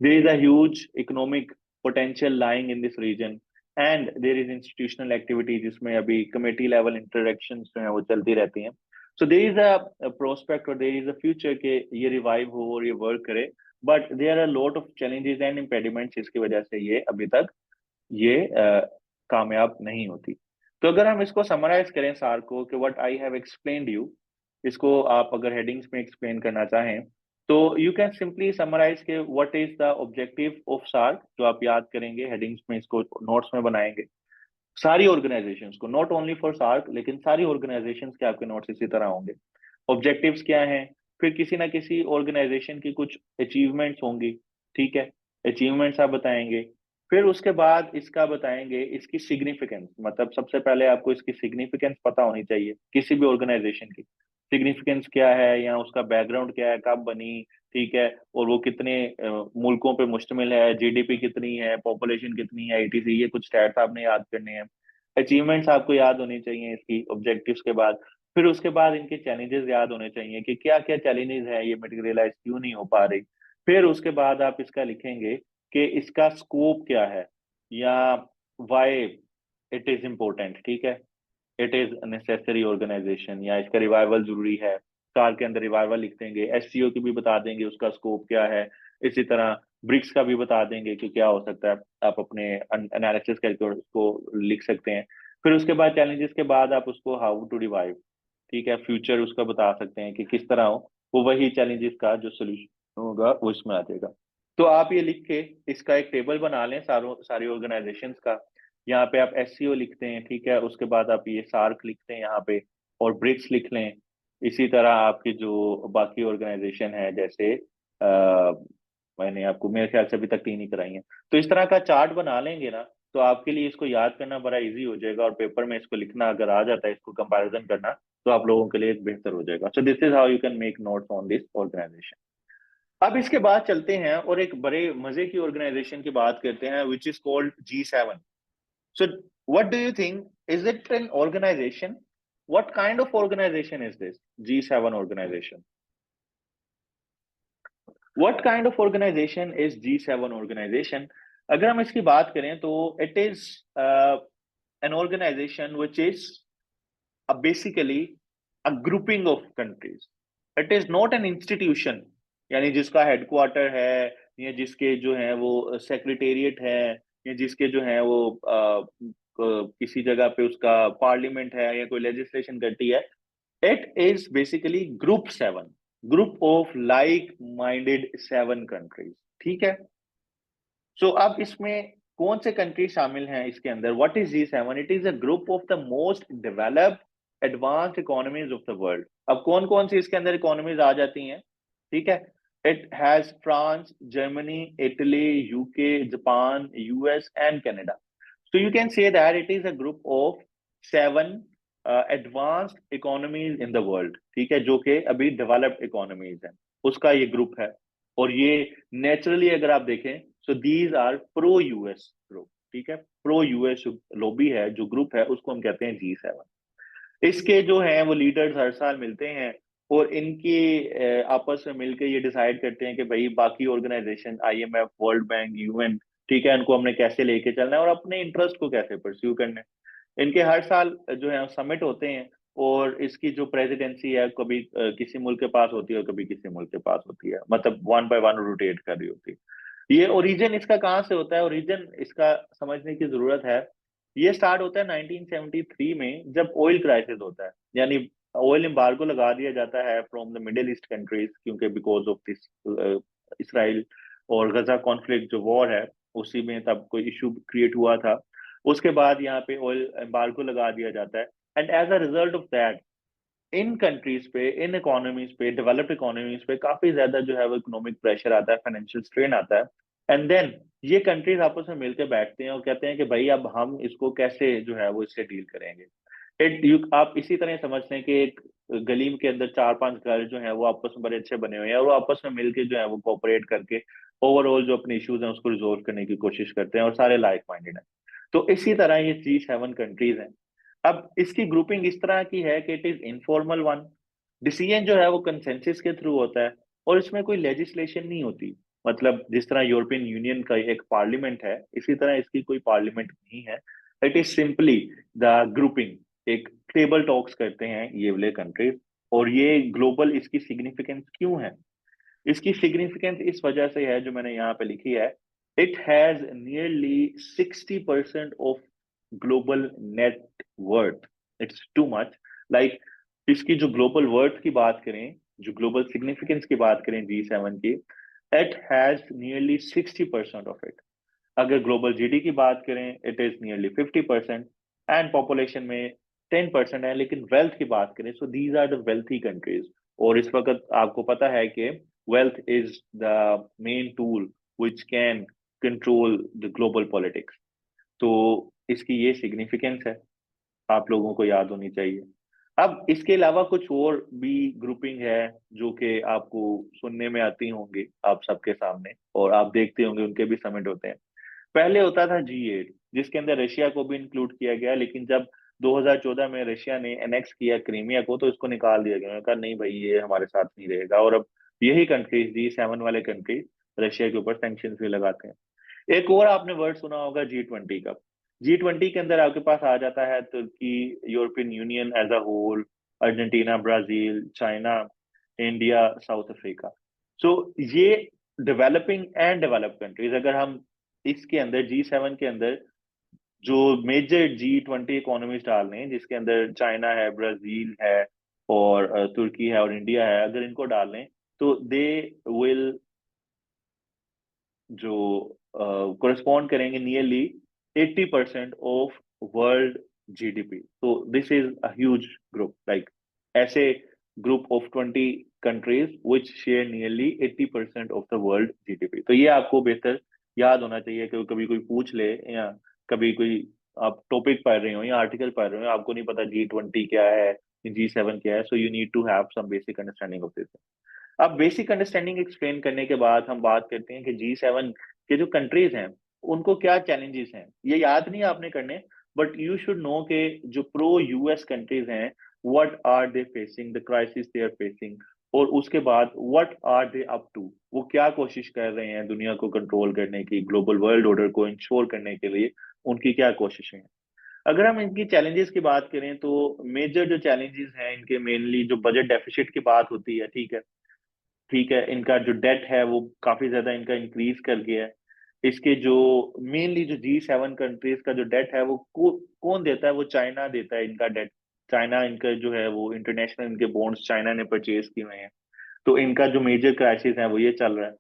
There is a huge economic potential lying in this region, and there is institutional activity जिसमें अभी कमेटी लेवल इंटरेक्शन जो है वो चलती रहती हैं। So there is a prospect और देयर इज अ फ्यूचर के ये रिवाइव हो और ये वर्क करे, but there are lot of challenges and impediments इसकी वजह से ये अभी तक ये कामयाब नहीं होती। तो अगर हम इसको समराइज करें सार को कि what I have explained you, इसको आप अगर हेडिंग्स में एक्सप्लेन करना चाहें तो यू कैन सिंपली समराइज के what is the objective of SAARC, जो आप याद करेंगे हेडिंग्स में, इसको नोट्स में बनाएंगे सारी ऑर्गेनाइजेशंस को, नॉट ओनली फॉर सार्क लेकिन सारी ऑर्गेनाइजेशंस के आपके नोट्स इसी तरह होंगे। ऑब्जेक्टिव्स क्या हैं, फिर किसी ना किसी ऑर्गेनाइजेशन की कुछ अचीवमेंट्स होंगी, ठीक है, अचीवमेंट्स आप बताएंगे। फिर उसके बाद इसका बताएंगे इसकी सिग्निफिकेंस, मतलब सबसे पहले आपको इसकी सिग्निफिकेंस पता होनी चाहिए किसी भी ऑर्गेनाइजेशन की, सिग्निफिकेंस क्या है या उसका बैकग्राउंड क्या है, कब बनी, ठीक है, और वो कितने मुल्कों पे मुश्तमिल है, GDP कितनी है, पॉपुलेशन कितनी है, etc, ये कुछ स्टैट्स आपने याद करने हैं। अचीवमेंट्स आपको याद होनी चाहिए इसकी ऑब्जेक्टिव्स के बाद। फिर उसके बाद इनके चैलेंजेस याद होने चाहिए कि क्या क्या चैलेंजेस है, ये मटेरियलाइज क्यों नहीं हो पा रही। फिर उसके बाद आप इसका लिखेंगे कि इसका स्कोप क्या है, या वाई इट इज इम्पोर्टेंट, ठीक है, इट इज नेसेसरी ऑर्गेनाइजेशन, या इसका रिवाइवल जरूरी है। कार के अंदर रिवाइवल लिख देंगे, SCO की भी बता देंगे उसका स्कोप क्या है, इसी तरह ब्रिक्स का भी बता देंगे कि क्या हो सकता है, आप अपने एनालिसिस करके उसको लिख सकते हैं। फिर उसके बाद चैलेंजेस के बाद आप उसको हाउ टू रिवाइव, ठीक है, फ्यूचर उसका बता सकते हैं कि किस तरह हो, वो वही चैलेंजेस का जो सोल्यूशन होगा वो इसमें आ जाएगा। तो आप ये लिख के इसका एक टेबल बना लें सारी ऑर्गेनाइजेशंस का। यहाँ पे आप SCO लिखते हैं, ठीक है, उसके बाद आप ये सार्क लिखते हैं यहाँ पे, और ब्रिक्स लिख लें। इसी तरह आपकी जो बाकी ऑर्गेनाइजेशन है, जैसे मैंने आपको मेरे ख्याल से अभी तक 3 ही कराई हैं। तो इस तरह का चार्ट बना लेंगे ना, तो आपके लिए इसको याद करना बड़ा इजी हो जाएगा, और पेपर में इसको लिखना अगर आ जाता है, इसको कंपैरिजन करना, तो आप लोगों के लिए बेहतर हो जाएगा। So this is how you can make notes on this organization. अब इसके बाद चलते हैं और एक बड़े मजे की ऑर्गेनाइजेशन की बात करते हैं, which is called G7। So what do you think, is it an organization, what kind of organization is this G7 organization? What kind of organization is G7 organization? अगर हम इसकी बात करें तो it is an organization which is basically a grouping of countries. It is not an institution, यानी जिसका हेडक्वार्टर है, या जिसके जो है वो सेक्रेटेरिएट है, या जिसके जो है वो किसी जगह पे उसका पार्लियामेंट है या कोई लेजिस्लेशन करती है। It is basically group 7, group of like minded 7 countries, ठीक है। सो अब इसमें कौन से कंट्री शामिल हैं इसके अंदर? What is G7? It is a group of the most developed advanced economies of the world. अब कौन कौन सी इसके अंदर इकोनॉमीज आ जाती हैं? ठीक है, it has France, Germany, Italy, UK, Japan, US and Canada. So you can say that it is a group of 7 advanced economies in the world, ठीक है, जो कि अभी डेवलप्ड इकोनॉमीज हैं, उसका ये ग्रुप है। और ये नेचुरली अगर आप देखें, so these are pro US group, ठीक है, प्रो यूएस लॉबी है, जो ग्रुप है उसको हम कहते हैं G7। इसके जो हैं वो लीडर्स हर साल मिलते हैं और इनकी आपस में मिलकर ये डिसाइड करते हैं कि भाई बाकी organization, IMF, World Bank, UN, ठीक है, इनको हमने कैसे लेके चलना है और अपने इंटरेस्ट को कैसे परस्यू करना है। इनके हर साल जो है समिट होते हैं और इसकी जो प्रेसिडेंसी है कभी किसी मुल्क के पास होती है और कभी किसी मुल्क के पास होती है, मतलब 1 by 1 रोटेट कर रही होती है। ये ओरिजिन इसका कहाँ से होता है? ओरिजिन इसका समझने की जरूरत है। ये स्टार्ट होता है 1973 में, जब ऑयल क्राइसिस होता है, यानी ऑयल एम्बार्गो लगा दिया जाता है from the middle east countries, क्योंकि बिकॉज ऑफ दिस इसराइल और गजा कॉन्फ्लिक्ट जो वॉर है, उसी में तब कोई इशू क्रिएट हुआ था। उसके बाद यहाँ पे ऑयल एम्बार्गो लगा दिया जाता है and as a result of that in countries पे, इन इकोनॉमीज पे, डेवलप्ड इकोनॉमीज पे काफी ज्यादा जो है वो इकोनॉमिक प्रेशर आता है, फाइनेंशियल स्ट्रेन आता है। एंड देन ये कंट्रीज आपस में मिलकर बैठते हैं और कहते हैं कि भाई अब हम इसको कैसे जो है वो इससे डील करेंगे। आप इसी तरह समझ लें कि एक गली के अंदर 4-5 घर जो है वो आपस में बड़े अच्छे बने हुए हैं और वो आपस में मिलकर जो है वो कोऑपरेट करके ओवरऑल जो अपने इश्यूज हैं उसको रिजोल्व करने की कोशिश करते हैं और सारे लाइक माइंडेड हैं। तो इसी तरह ये G7 कंट्रीज हैं। अब इसकी ग्रुपिंग इस तरह की है कि it is informal one, decision जो है वो कंसेंसस के थ्रू होता है और इसमें कोई लेजिस्लेशन नहीं होती। मतलब जिस तरह यूरोपियन यूनियन का एक पार्लियामेंट है, इसी तरह इसकी कोई पार्लियामेंट नहीं है। It is simply the grouping, एक टेबल टॉक्स करते हैं ये वाले कंट्रीज। और ये ग्लोबल इसकी सिग्निफिकेंस क्यों है? इसकी सिग्निफिकेंस इस वजह से है जो मैंने यहाँ पे लिखी है। It has nearly 60% of global net worth. It's too much, like इसकी जो ग्लोबल वर्थ की बात करें, जो ग्लोबल सिग्निफिकेंस की बात करें G7 की, it has nearly 60% of it. अगर ग्लोबल GDP की बात करें, it is nearly 50% and population में 10% है। लेकिन वेल्थ की बात करें, so these are the wealthy countries. और इस वक्त आपको पता है कि wealth is the main tool which can control the global politics. तो इसकी ये सिग्निफिकेंस है, आप लोगों को याद होनी चाहिए। अब इसके अलावा कुछ और भी ग्रुपिंग है जो कि आपको सुनने में आती होंगी आप सबके सामने, और आप देखते होंगे उनके भी समिट होते हैं। पहले होता था G8, जिसके अंदर रशिया को भी इंक्लूड किया गया, लेकिन जब 2014 में रशिया ने एनेक्स किया क्रीमिया को तो इसको निकाल दिया गया। उन्होंने कहा नहीं भाई ये हमारे साथ नहीं रहेगा, और अब यही कंट्रीज G7 वाले कंट्रीज रशिया के ऊपर सैंक्शन भी लगाते हैं। एक और आपने वर्ड सुना होगा G20 का। G20 के अंदर आपके पास आ जाता है तुर्की, European union as a whole, Argentina, Brazil, China, India, South Africa. So ये डेवलपिंग एंड डेवलप्ड कंट्रीज। अगर हम इसके अंदर G7 के अंदर जो मेजर G20 इकोनॉमीज डाल लें, जिसके अंदर चाइना है, ब्राजील है और तुर्की है और इंडिया है, अगर इनको डाल लें तो दे विल जो कोरिस्पॉन्ड करेंगे नियरली 80% ऑफ वर्ल्ड GDP। तो this is a huge group, like ऐसे group of 20 countries which share nearly 80% of the world GDP। तो ये आपको बेहतर याद होना चाहिए कि कभी कोई पूछ ले या कभी कोई आप टॉपिक पढ़ रहे हो या आर्टिकल पढ़ रहे हो, आपको नहीं पता G20 क्या है, G7 क्या है, so you need to have some basic understanding of this. अब बेसिक अंडरस्टैंडिंग एक्सप्लेन करने के बाद हम बात करते हैं कि G7 के जो कंट्रीज हैं उनको क्या चैलेंजेस हैं। ये याद नहीं आपने करने, बट यू शुड नो के जो प्रो यूएस कंट्रीज हैं, what are they facing, the crisis they are facing, और उसके बाद what are they up to, वो क्या कोशिश कर रहे हैं दुनिया को कंट्रोल करने की, ग्लोबल वर्ल्ड ऑर्डर को इंश्योर करने के लिए उनकी क्या कोशिशें हैं। अगर हम इनकी चैलेंजेस की बात करें तो मेजर जो चैलेंजेस हैं इनके, मेनली जो बजट डेफिसिट की बात होती है, ठीक है, ठीक है, इनका जो डेट है वो काफी ज्यादा इनका इंक्रीज कर गया है। इसके जो मेनली जो G7 कंट्रीज का जो डेट है वो कौन देता है? वो चाइना देता है इनका डेट। चाइना इनका जो है वो इंटरनेशनल इनके बॉन्ड्स चाइना ने परचेज किए हुए हैं। तो इनका जो मेजर क्राइसिस है वो ये चल रहा है,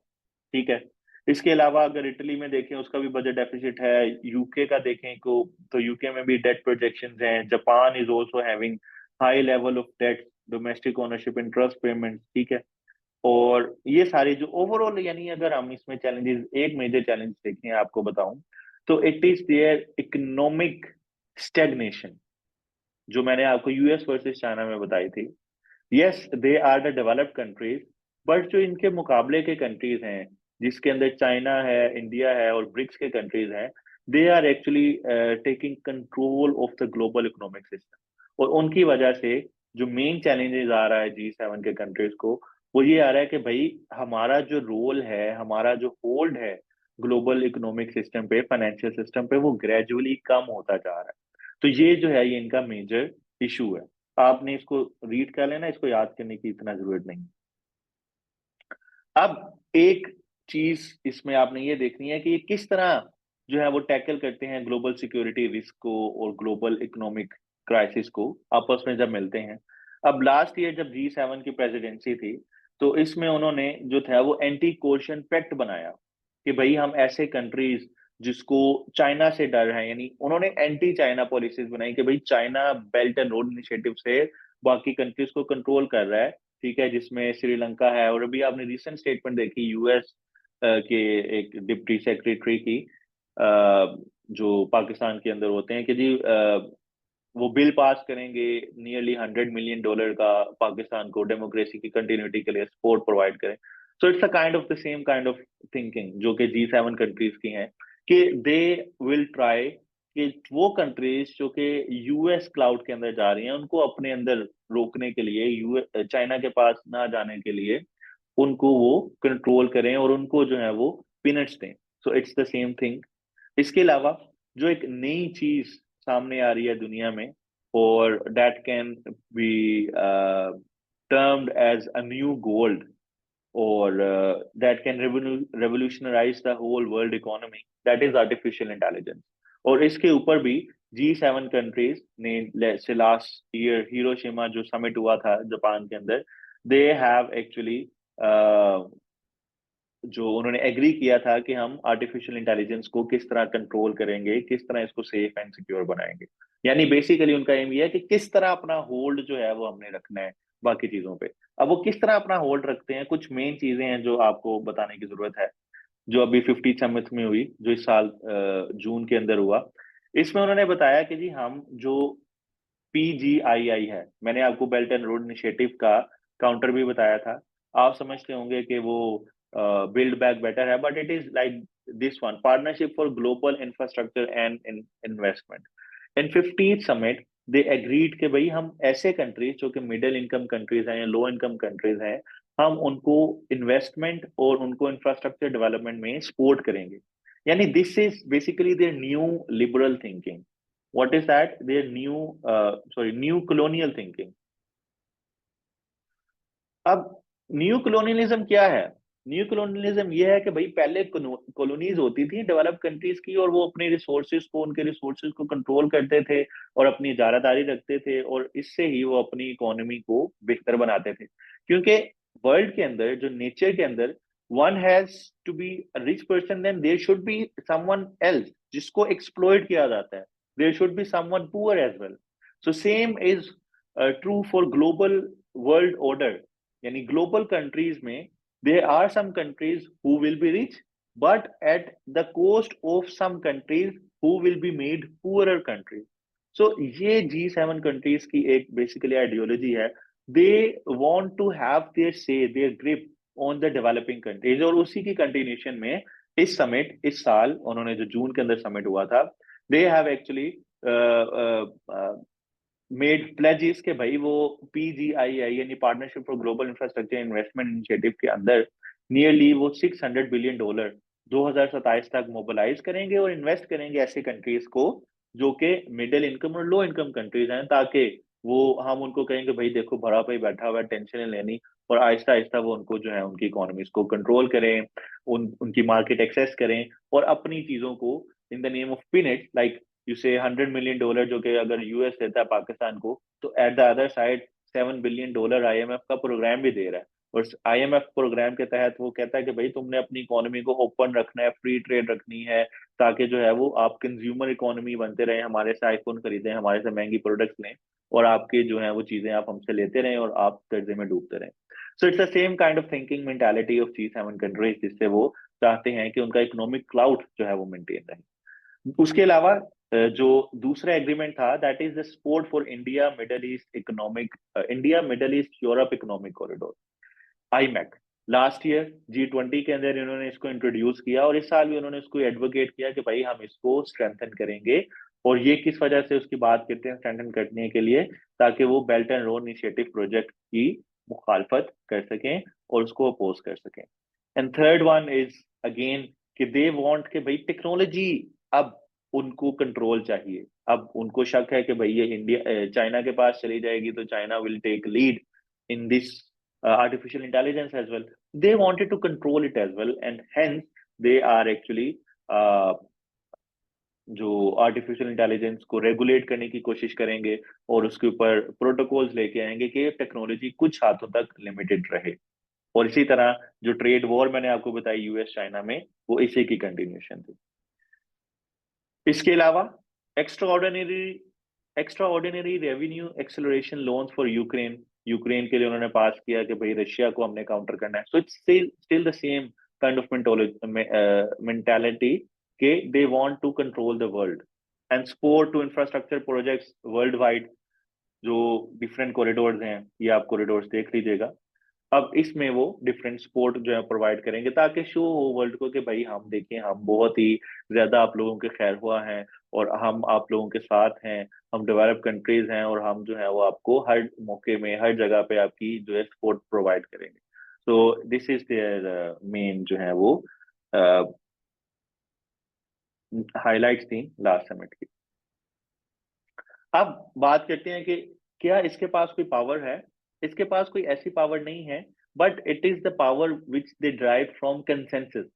ठीक है। इसके अलावा अगर इटली में देखें उसका भी बजट डेफिसिट है, यूके का देखें को तो यूके में भी डेट प्रोजेक्शंस हैं, Japan is also having high level of debt, domestic ownership, interest payment, ठीक है। और ये सारे जो ओवरऑल, यानी अगर हम इसमें चैलेंजेस, एक मेजर चैलेंज देखें आपको बताऊं तो it is their economic stagnation, जो मैंने आपको यूएस वर्सेस चाइना में बताई थी। Yes, they are the developed countries, but जो इनके मुकाबले के कंट्रीज हैं, जिसके अंदर चाइना है, इंडिया है और ब्रिक्स के कंट्रीज हैं, they are actually taking control of the global economic system. और उनकी वजह से जो मेन चैलेंजेस आ रहा है G7 के कंट्रीज को, वो ये आ रहा है कि भाई हमारा जो रोल है, हमारा जो होल्ड है ग्लोबल इकोनॉमिक सिस्टम पे, फाइनेंशियल सिस्टम पे, वो ग्रेजुअली कम होता जा रहा है। तो ये जो है ये इनका मेजर इशू है। आपने इसको रीड कर लेना, इसको याद करने की इतना जरूरत नहीं। अब एक चीज इसमें आपने ये देखनी है कि ये किस तरह जो है वो टैकल करते हैं ग्लोबल सिक्योरिटी रिस्क को और ग्लोबल इकोनॉमिक क्राइसिस को आपस में जब मिलते हैं। अब लास्ट ईयर जब G7 की प्रेसिडेंसी थी, तो इसमें उन्होंने जो था वो एंटी कोर्शन पैक्ट बनाया कि भाई हम ऐसे कंट्रीज जिसको चाइना से डर है, यानी उन्होंने एंटी चाइना पॉलिसीज बनाई कि भाई China belt and road initiative से बाकी कंट्रीज को कंट्रोल कर रहा है, ठीक है, जिसमें श्रीलंका है। और अभी आपने रिसेंट स्टेटमेंट देखी यूएस के एक डिप्टी सेक्रेटरी की, जो पाकिस्तान के अंदर होते हैं, कि जी वो बिल पास करेंगे नियरली $100 मिलियन का, पाकिस्तान को डेमोक्रेसी की कंटिन्यूटी के लिए सपोर्ट प्रोवाइड करें। So it's a kind of the same kind of thinking जो कि G7 कंट्रीज की हैं, कि दे विल ट्राई कि वो कंट्रीज जो कि यूएस क्लाउड के अंदर जा रही हैं उनको अपने अंदर रोकने के लिए, यूएस चाइना के पास ना जाने के लिए उनको वो कंट्रोल करें और उनको जो है वो पिनट्स दें। So it's the same thing. इसके अलावा जो एक नई चीज सामने आ रही है दुनिया में, और that can be termed as a new gold, और that can revolutionize the whole world economy, that is artificial intelligence। और इसके ऊपर भी G7 कंट्रीज ने से लास्ट ईयर हिरोशिमा जो समिट हुआ था जापान के अंदर, दे हैव एक्चुअली जो उन्होंने एग्री किया था कि हम आर्टिफिशियल इंटेलिजेंस को किस तरह कंट्रोल करेंगे, किस तरह इसको सेफ एंड सिक्योर बनाएंगे। यानी बेसिकली उनका एम ये है कि किस तरह अपना होल्ड जो है वो हमने रखना है बाकी चीजों पे। अब वो किस तरह अपना होल्ड रखते हैं, कुछ मेन चीजें हैं जो आपको बताने की जरूरत है, जो अभी 50 समिट में हुई, जो इस साल जून के अंदर हुआ। इसमें उन्होंने बताया कि जी हम जो PGII है, मैंने आपको बेल्ट एंड रोड इनिशिएटिव का काउंटर भी बताया था, आप समझते होंगे कि वो बिल्ड बैक बेटर है, but it is like this one, partnership for global infrastructure and investment. In 50th summit they agreed कि भाई हम ऐसे कंट्रीज जो कि मिडिल इनकम कंट्रीज हैं या लो इनकम कंट्रीज हैं, हम उनको इन्वेस्टमेंट और उनको इंफ्रास्ट्रक्चर डेवलपमेंट में सपोर्ट करेंगे। यानी this is basically their new liberal thinking. What is that? Their new colonial thinking। अब न्यू कॉलोनियलिज्म क्या है? न्यू कॉलोनियलिज्म ये है कि भाई पहले कॉलोनीज होती थी डेवलप कंट्रीज की, और वो अपने रिसोर्सेज को, उनके रिसोर्सेज को कंट्रोल करते थे और अपनी इजारादारी रखते थे, और इससे ही वो अपनी इकोनॉमी को बेहतर बनाते थे। क्योंकि वर्ल्ड के अंदर, जो नेचर के अंदर, one has to be a rich person, then there should be someone else जिसको एक्सप्लॉइट किया जाता है, there should be someone poor as well. So same is true for global world order. यानी ग्लोबल कंट्रीज में there are some countries who will be rich, but at the cost of some countries who will be made poorer countries। so ये G7 countries की एक basically ideology है। they want to have their say, their grip on the developing countries। और उसी की continuation में इस summit, इस साल उन्होंने जो जून के अंदर summit हुआ था, they have actually made pledges के भाई वो PGII यानी partnership for global infrastructure investment initiative के अंदर नियरली वो $600 बिलियन 2027 तक मोबिलाइज करेंगे और इन्वेस्ट करेंगे ऐसे कंट्रीज को जो कि मिडिल इनकम और लो इनकम कंट्रीज हैं, ताकि वो, हम उनको कहेंगे भाई देखो भरा पे बैठा हुआ है, टेंशन नहीं लेनी, और आहिस्ता आहिस्ता वो उनको जो है उनकी इकोनॉमीज को कंट्रोल करें, उनकी मार्केट एक्सेस करें, और अपनी चीजों को in the name of peanuts, like you से $100 मिलियन जो कि अगर यूएस देता है पाकिस्तान को, तो at the other side $7 billion IMF का प्रोग्राम भी दे रहा है। और IMF प्रोग्राम के तहत वो कहता है कि भाई तुमने अपनी इकोनॉमी को ओपन रखना है, फ्री ट्रेड रखनी है, ताकि जो है वो आप कंज्यूमर इकोनॉमी बनते रहे, हमारे से आईफोन खरीदें, हमारे से महंगी प्रोडक्ट्स लें, और आपके जो है वो चीजें आप हमसे लेते रहें और आप कर्जे में डूबते रहें। So it's the same kind of thinking mentality of G7 countries, जिससे वो चाहते हैं कि उनका इकोनॉमिक क्लाउड जो है वो मेंटेन रहे। उसके अलावा जो दूसरा एग्रीमेंट था, that is the support for India middle east Europe economic corridor, IMEC। Last year G20 के अंदर इन्होंने इसको इंट्रोड्यूस किया, और इस साल भी उन्होंने इसको एडवोकेट किया कि भाई हम इसको स्ट्रेंथन करेंगे। और ये किस वजह से उसकी बात करते हैं स्ट्रेंथन करने के लिए, ताकि वो belt and road initiative project की मुखालफत कर सकें और उसको अपोज कर सकें। And third one is again कि दे वांट कि भाई टेक्नोलॉजी अब उनको कंट्रोल चाहिए। अब उनको शक है कि भाई ये इंडिया चाइना के पास चली जाएगी तो China will take lead in this artificial intelligence as well. They wanted to control it as well, and hence they are actually जो आर्टिफिशियल इंटेलिजेंस को रेगुलेट करने की कोशिश करेंगे और उसके ऊपर प्रोटोकॉल्स लेके आएंगे कि टेक्नोलॉजी कुछ हाथों तक लिमिटेड रहे। और इसी तरह जो ट्रेड वॉर मैंने आपको बताई यूएस चाइना में, वो इसी की कंटिन्यूशन थी। इसके अलावा extra ordinary revenue acceleration loans for Ukraine के लिए उन्होंने पास किया कि भाई रशिया को हमने काउंटर करना है। So it's still the same kind of mentality के they want to control the world and support to infrastructure projects worldwide. जो डिफरेंट कॉरिडोर्स हैं, ये आप कॉरिडोर्स देख लीजिएगा। अब इसमें वो डिफरेंट सपोर्ट जो है प्रोवाइड करेंगे, ताकि शो हो वर्ल्ड को कि भाई हम देखें, हम बहुत ही ज्यादा आप लोगों के खैर हुआ हैं और हम आप लोगों के साथ हैं, हम डेवलप कंट्रीज हैं और हम जो है वो आपको हर मौके में हर जगह पे आपकी जो है सपोर्ट प्रोवाइड करेंगे। तो दिस इज देयर मेन जो है वो हाईलाइट्स थी लास्ट समिट की। अब बात करते हैं कि क्या इसके पास कोई पावर है। इसके पास कोई ऐसी पावर नहीं है, but it is the power which they drive from consensus.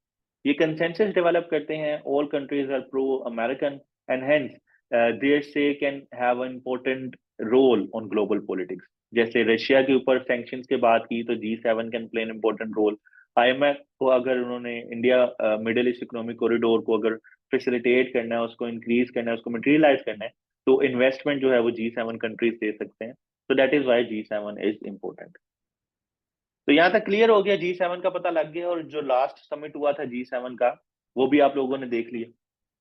ये कंसेंसस डेवलप करते हैं, all countries are pro American and hence their say can have an important role on global politics. जैसे रशिया के ऊपर सैंक्शंस की बात की तो G7 can play an important role. IMF को अगर उन्होंने India Middle East economic corridor को अगर फैसिलिटेट करना है, उसको इंक्रीज करना है, उसको मटेरियलाइज करना है, तो इन्वेस्टमेंट जो है वो G7 कंट्रीज दे सकते हैं। तो that is why G7 is important. तो यहाँ तक क्लियर हो गया, G7 का पता लग गया, और जो लास्ट समिट हुआ था G7 का वो भी आप लोगों ने देख लिया।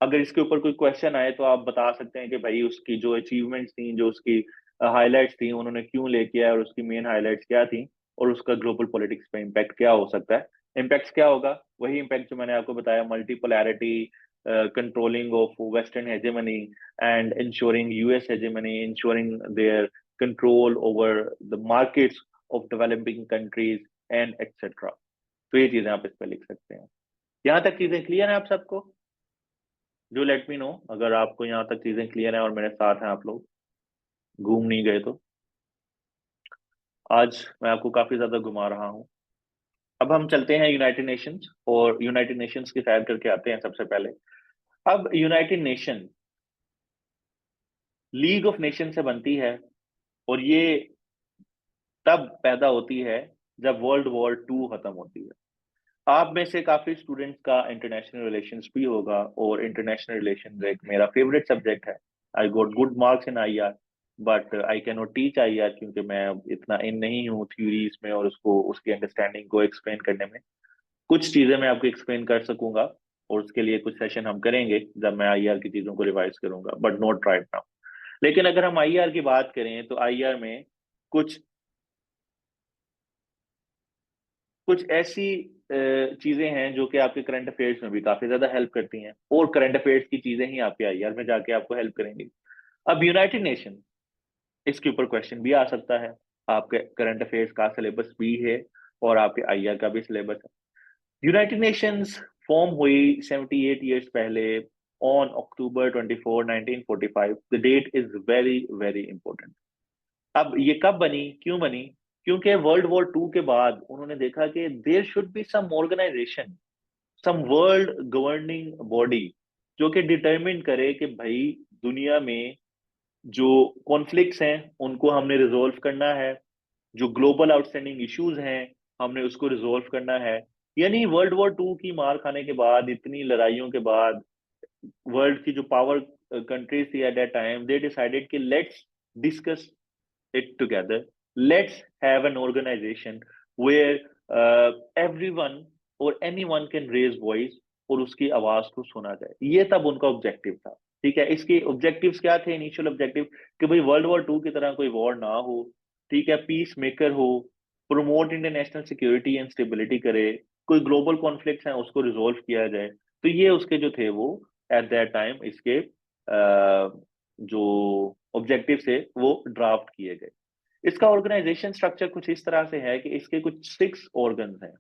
अगर इसके ऊपर कोई क्वेश्चन आए तो आप बता सकते हैं कि भाई उसकी जो अचीवमेंट्स थी, जो उसकी हाईलाइट्स थी, उन्होंने क्यों लेके आया और उसकी मेन हाईलाइट्स क्या थी, और उसका ग्लोबल पॉलिटिक्स पे इम्पैक्ट क्या हो सकता है। इम्पैक्ट क्या होगा? वही इम्पैक्ट जो मैंने आपको बताया, multipolarity, controlling of Western hegemony and ensuring US hegemony, ensuring their control over the markets of developing countries and etc. तो ये चीजें आप इस पे लिख सकते हैं। यहाँ तक चीजें क्लियर हैं आप सबको? जो लेट मी नो अगर आपको यहाँ तक चीजें क्लियर हैं और मेरे साथ हैं आप लोग, घूम नहीं गए तो। आज मैं आपको काफी ज्यादा घुमा रहा हूँ। अब हम चलते हैं यूनाइटेड नेशंस, और यूनाइटेड नेशंस की सैर करके आते हैं सबसे पहले। अब United nation league of nation से बनती है, और ये तब पैदा होती है जब वर्ल्ड वॉर 2 खत्म होती है। आप में से काफी स्टूडेंट्स का इंटरनेशनल रिलेशंस भी होगा, और इंटरनेशनल रिलेशंस एक मेरा फेवरेट सब्जेक्ट है। I got good marks in IR, but I can not teach IR क्योंकि मैं इतना इन नहीं हूँ थ्योरीज में और उसको उसकी अंडरस्टैंडिंग को एक्सप्लेन करने में। कुछ चीजें मैं आपको एक्सप्लेन कर सकूंगा, और उसके लिए कुछ सेशन हम करेंगे जब मैं IR की चीजों को रिवाइज करूंगा, बट नॉट राइट नाउ। लेकिन अगर हम IR की बात करें तो IR में कुछ कुछ ऐसी चीजें हैं जो कि आपके करंट अफेयर्स में भी काफी ज्यादा हेल्प करती हैं, और करंट अफेयर्स की चीजें ही आपके IR में जाके आपको हेल्प करेंगी। अब यूनाइटेड नेशन, इसके ऊपर क्वेश्चन भी आ सकता है। आपके करंट अफेयर्स का सिलेबस भी है और आपके IR का भी सिलेबस है। यूनाइटेड नेशंस फॉर्म हुई 78 ईयर्स पहले on October 24, 1945। The date is very very important. अब ये कब बनी, क्यों बनी? क्योंकि वर्ल्ड वॉर 2 के बाद उन्होंने देखा कि there should be some organization, some world governing body, जो कि डिटरमिन करे कि भाई दुनिया में जो कॉन्फ्लिक्ट्स हैं उनको हमने रिजोल्व करना है, जो ग्लोबल आउटस्टैंडिंग इश्यूज हैं हमने उसको रिजोल्व करना है। यानी वर्ल्ड वॉर टू की मार खाने के बाद, इतनी लड़ाइयों के बाद, वर्ल्ड की जो पावर कंट्रीज थी at that time, they decided कि let's discuss it together. Let's have an organization where everyone or anyone can raise voice और उसकी आवाज को सुना जाए। ये तब उनका ऑब्जेक्टिव था। ठीक है, इसके ऑब्जेक्टिव्स क्या थे? इनिशियल ऑब्जेक्टिव कि भाई वर्ल्ड वॉर टू की तरह कोई वॉर ना हो, ठीक है, पीस मेकर हो, promote international security and stability करे, कोई ग्लोबल कॉन्फ्लिक्ट्स हैं उसको रिजोल्व किया जाए। तो ये उसके जो थे वो एट दैट टाइम इसके जो ऑब्जेक्टिव थे वो ड्राफ्ट किए गए। इसका ऑर्गेनाइजेशन स्ट्रक्चर कुछ इस तरह से है कि इसके कुछ 6 ऑर्गन्स हैं।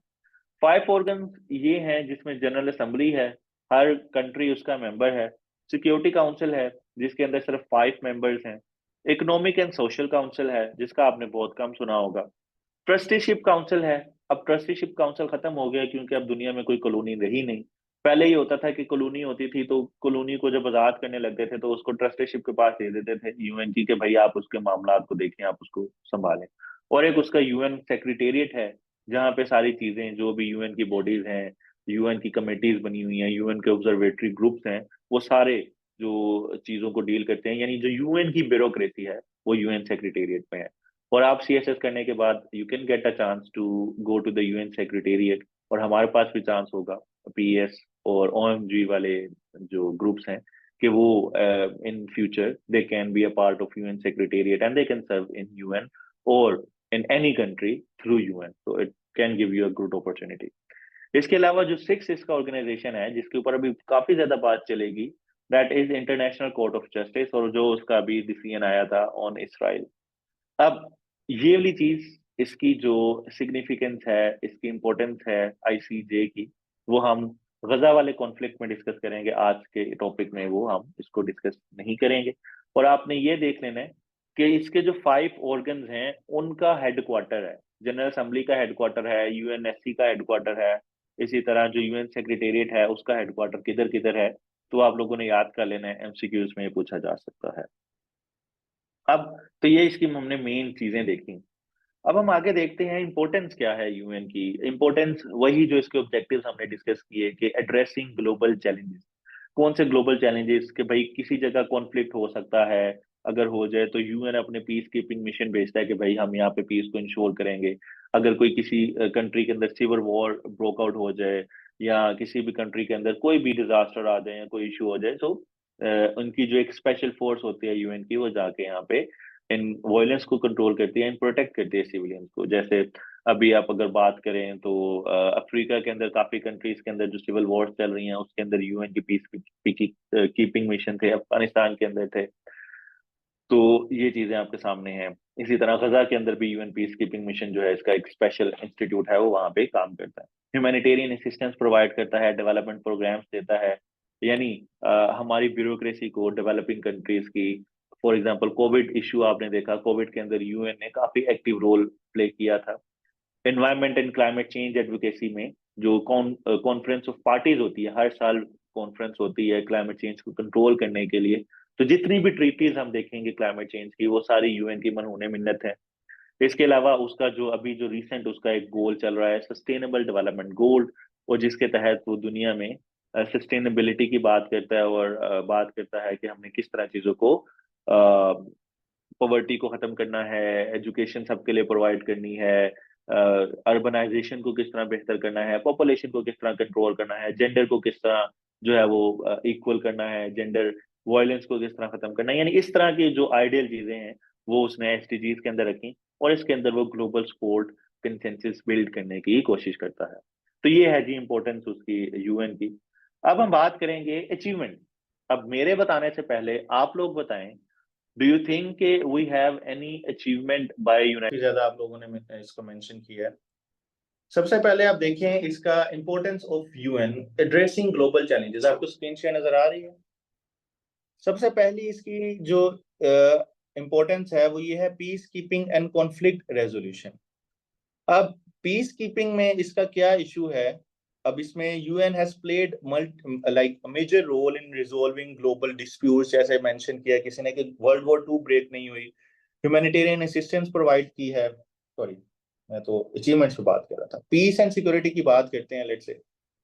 5 ऑर्गन्स ये हैं जिसमें जनरल असेंबली है, हर कंट्री उसका मेंबर है। सिक्योरिटी काउंसिल है जिसके अंदर सिर्फ 5 मेंबर्स हैं। इकोनॉमिक एंड सोशल काउंसिल है जिसका आपने बहुत कम सुना होगा। ट्रस्टीशिप काउंसिल है। अब ट्रस्टीशिप काउंसिल खत्म हो गया क्योंकि अब दुनिया में कोई कॉलोनी रही नहीं। पहले ये होता था कि कॉलोनी होती थी तो कॉलोनी को जब आजाद करने लगते थे तो उसको ट्रस्टीशिप के पास दे देते थे यूएन की कि भाई आप उसके मामलात को देखें, आप उसको संभालें। और एक उसका यूएन सेक्रेटेरिएट है जहाँ पे सारी चीजें जो भी यूएन की बॉडीज हैं, यूएन की कमेटीज बनी हुई हैं, यूएन के ऑब्जर्वेटरी ग्रुप्स हैं, वो सारे जो चीजों को डील करते हैं, यानी जो यूएन की ब्यूरोक्रेसी है वो यूएन सेक्रेटेरिएट में है। और आप सीएसएस करने के बाद you can get a chance to go to the UN secretariat, और हमारे पास भी चांस होगा पीएस और ओएमजी वाले जो ग्रुप्स हैं कि वो in future they can be a part of UN secretariat and they can serve in UN और in any country through UN, so it can give you a good opportunity. इसके अलावा जो 6 इसका ऑर्गेनाइजेशन है जिसके ऊपर अभी काफी ज्यादा बात चलेगी, that is international court of justice, और जो उसका अभी डिसीजन आया था ऑन इसराइल। अब ये वाली चीज, इसकी जो सिग्निफिकेंस है, इसकी इंपॉर्टेंस है आईसीजे की, वो हम गजा वाले कॉन्फ्लिक्ट में डिस्कस करेंगे। आज के टॉपिक में वो हम इसको डिस्कस नहीं करेंगे। और आपने ये देख लेना है कि इसके जो 5 ऑर्गन्स हैं उनका हेडक्वार्टर है, जनरल असेंबली का हेडक्वार्टर है, यूएनएससी का हेडक्वार्टर है, इसी तरह जो यूएन सेक्रेटेरिएट है उसका हेडक्वार्टर किधर किधर है, तो आप लोगों ने याद कर लेना है, एमसीक्यूज में पूछा जा सकता है। अब तो ये इसकी हमने मेन चीजें देखी। अब हम आगे देखते हैं इंपॉर्टेंस क्या है यूएन की। इंपॉर्टेंस वही जो इसके ऑब्जेक्टिव्स हमने डिस्कस किए कि एड्रेसिंग ग्लोबल चैलेंजेस। कौन से ग्लोबल चैलेंजेस के भाई किसी जगह कॉन्फ्लिक्ट हो सकता है, अगर हो जाए तो यूएन अपने पीस कीपिंग मिशन भेजता है कि भाई हम यहाँ पे पीस को इंश्योर करेंगे। अगर कोई किसी कंट्री के अंदर सिविल वॉर ब्रोक आउट हो जाए या किसी भी कंट्री के अंदर कोई भी डिजास्टर आ जाए या कोई इशू हो जाए, तो उनकी जो एक स्पेशल फोर्स होती है यूएन की, वो जाके यहाँ पे इन वायलेंस को कंट्रोल करती है, इन प्रोटेक्ट करती है सिविलियंस को। जैसे अभी आप अगर बात करें तो अफ्रीका के अंदर काफी कंट्रीज के अंदर जो सिविल वॉर चल रही हैं उसके अंदर यूएन की पीस कीपिंग मिशन थे, अफगानिस्तान के अंदर थे। तो ये चीजें आपके सामने हैं। इसी तरह गजा के अंदर भी यूएन पीस कीपिंग मिशन जो है, इसका एक स्पेशल इंस्टीट्यूट है, वो वहां पे काम करता है, ह्यूमैनिटेरियन असिस्टेंस प्रोवाइड करता है, डेवलपमेंट प्रोग्राम्स देता है। यानी हमारी ब्यूरोक्रेसी को डेवलपिंग कंट्रीज की, फॉर एग्जांपल कोविड इशू आपने देखा, कोविड के अंदर यूएन ने काफी एक्टिव रोल प्ले किया था। Environment and climate change advocacy में जो कॉन्फ्रेंस ऑफ पार्टीज होती है, हर साल कॉन्फ्रेंस होती है क्लाइमेट चेंज को कंट्रोल करने के लिए, तो जितनी भी ट्रीटीज हम देखेंगे क्लाइमेट चेंज की, वो सारी यूएन की मनहूने मिन्नत है। इसके अलावा उसका जो अभी जो रिसेंट उसका एक गोल चल रहा है, सस्टेनेबल डेवलपमेंट गोल, और जिसके तहत वो दुनिया में सस्टेनेबिलिटी की बात करता है और बात करता है कि हमने किस तरह चीजों को, पॉवर्टी को खत्म करना है, एजुकेशन सबके लिए प्रोवाइड करनी है, अर्बनाइजेशन को किस तरह बेहतर करना है, पॉपुलेशन को किस तरह कंट्रोल करना है, जेंडर को किस तरह जो है वो इक्वल करना है, जेंडर वायलेंस को किस तरह खत्म करना है। यानी इस तरह की जो आइडियल चीजें हैं वो उसने एसडीजीज के अंदर रखी, और इसके अंदर वो ग्लोबल सपोर्ट कंसेंसस बिल्ड करने की कोशिश करता है। तो ये है जी इंपॉर्टेंस उसकी यूएन की। अब हम बात करेंगे अचीवमेंट। अब मेरे बताने से पहले आप लोग बताएं, do you think we have any achievement by united? ज्यादा आप लोगों ने इसको मेंशन किया है। सबसे पहले आप देखें इसका importance of UN addressing global challenges, आपको स्क्रीन शेयर नजर आ रही है। सबसे पहली इसकी जो इंपॉर्टेंस है वो ये है peace keeping and conflict resolution. अब पीस कीपिंग में इसका क्या इशू है? अब इसमें UN has played like major role in resolving global disputes, जैसे मेंशन किया किसी ने कि वर्ल्ड वॉर टू ब्रेक नहीं हुई, ह्यूमैनिटेरियन असिस्टेंस प्रोवाइड की है, सॉरी मैं तो अचीवमेंट्स पे बात कर रहा था। पीस एंड सिक्योरिटी की बात करते हैं, लेट्स से।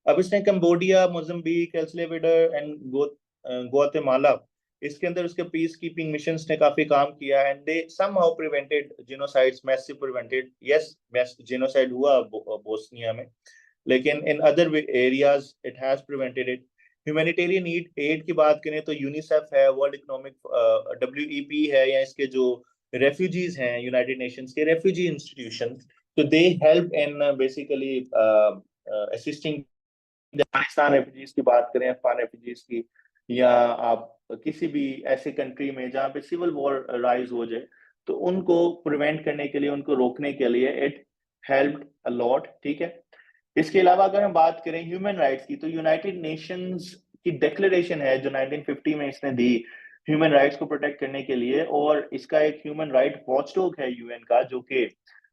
अब इसने Cambodia, Mozambique, El Salvador and Guatemala, इसके अंदर उसके पीस कीपिंग मिशंस ने काफी काम किया, and they somehow prevented genocides, massive prevented, yes genocide हुआ बोस्निया में, लेकिन in other areas it has prevented it. Humanitarian aid की बात करें तो यूनिसेफ है, वर्ल्ड इकोनॉमिक WEP है, या इसके जो रेफ्यूजीज हैं, यूनाइटेड नेशंस के रेफ्यूजी इंस्टीट्यूशन, तो they help in basically assisting Afghanistan refugees की बात करें, अफगान रेफ्यूजीज की, या आप किसी भी ऐसे कंट्री में जहाँ पे सिविल वॉर राइज हो जाए, तो उनको प्रिवेंट करने के लिए, उनको रोकने के लिए इट हेल्प्ड अ लॉट, ठीक है। इसके अलावा अगर हम बात करें ह्यूमन राइट्स की, तो यूनाइटेड नेशंस की डिक्लेरेशन है जो 1950 में इसने दी ह्यूमन राइट्स को प्रोटेक्ट करने के लिए, और इसका एक ह्यूमन राइट वॉचडॉग है यूएन का, जो कि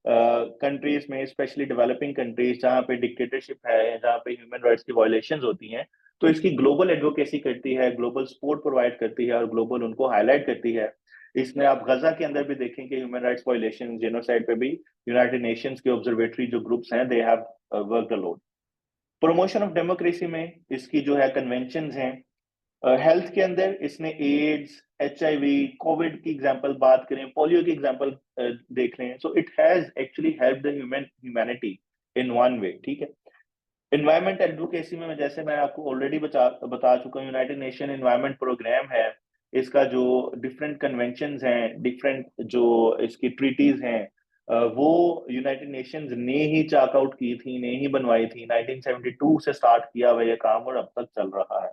कंट्रीज में, स्पेशली डेवलपिंग कंट्रीज जहाँ पे डिक्टेटरशिप है, जहाँ पे ह्यूमन राइट्स की वायलेशंस होती हैं, तो इसकी ग्लोबल एडवोकेसी करती है, ग्लोबल सपोर्ट प्रोवाइड करती है और ग्लोबल उनको हाईलाइट करती है। इसमें आप गजा के अंदर भी देखेंगे ह्यूमन राइट्स वायलेशन, जेनोसाइड पे भी यूनाइटेड नेशंस के ऑब्जर्वेटरी जो ग्रुप्स हैं, they have worked a lot. Promotion of democracy में इसकी जो है कन्वेंशन हैं। हेल्थ के अंदर इसने एड्स, HIV, कोविड की एग्जांपल बात करें, पोलियो की एग्जांपल देख लें, so it has actually help the humanity in one way, ठीक है। एनवायरमेंट एडवोकेसी में जैसे मैं आपको ऑलरेडी बता चुका हूँ, यूनाइटेड नेशन एनवायरमेंट प्रोग्राम है, इसका जो डिफरेंट कन्वेंशंस हैं, डिफरेंट जो इसकी ट्रीटीज हैं, वो यूनाइटेड नेशंस ने ही चाक आउट की थी, ने ही बनवाई थी। 1972 से स्टार्ट किया हुआ ये काम और अब तक चल रहा है।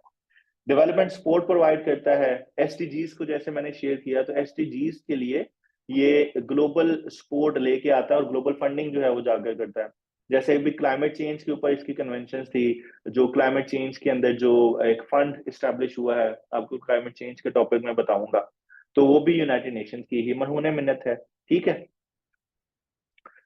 डेवलपमेंट सपोर्ट प्रोवाइड करता है। SDGs को जैसे मैंने शेयर किया, तो SDGs के लिए ये ग्लोबल सपोर्ट लेके आता है और ग्लोबल फंडिंग जो है वो जाकर करता है। जैसे अभी क्लाइमेट चेंज के ऊपर इसकी कन्वेंशन थी, जो क्लाइमेट चेंज के अंदर जो एक फंड इस्टेब्लिश हुआ है, आपको क्लाइमेट चेंज के टॉपिक में बताऊंगा, तो वो भी यूनाइटेड नेशंस की ही मरहूने मिन्नत है, ठीक है।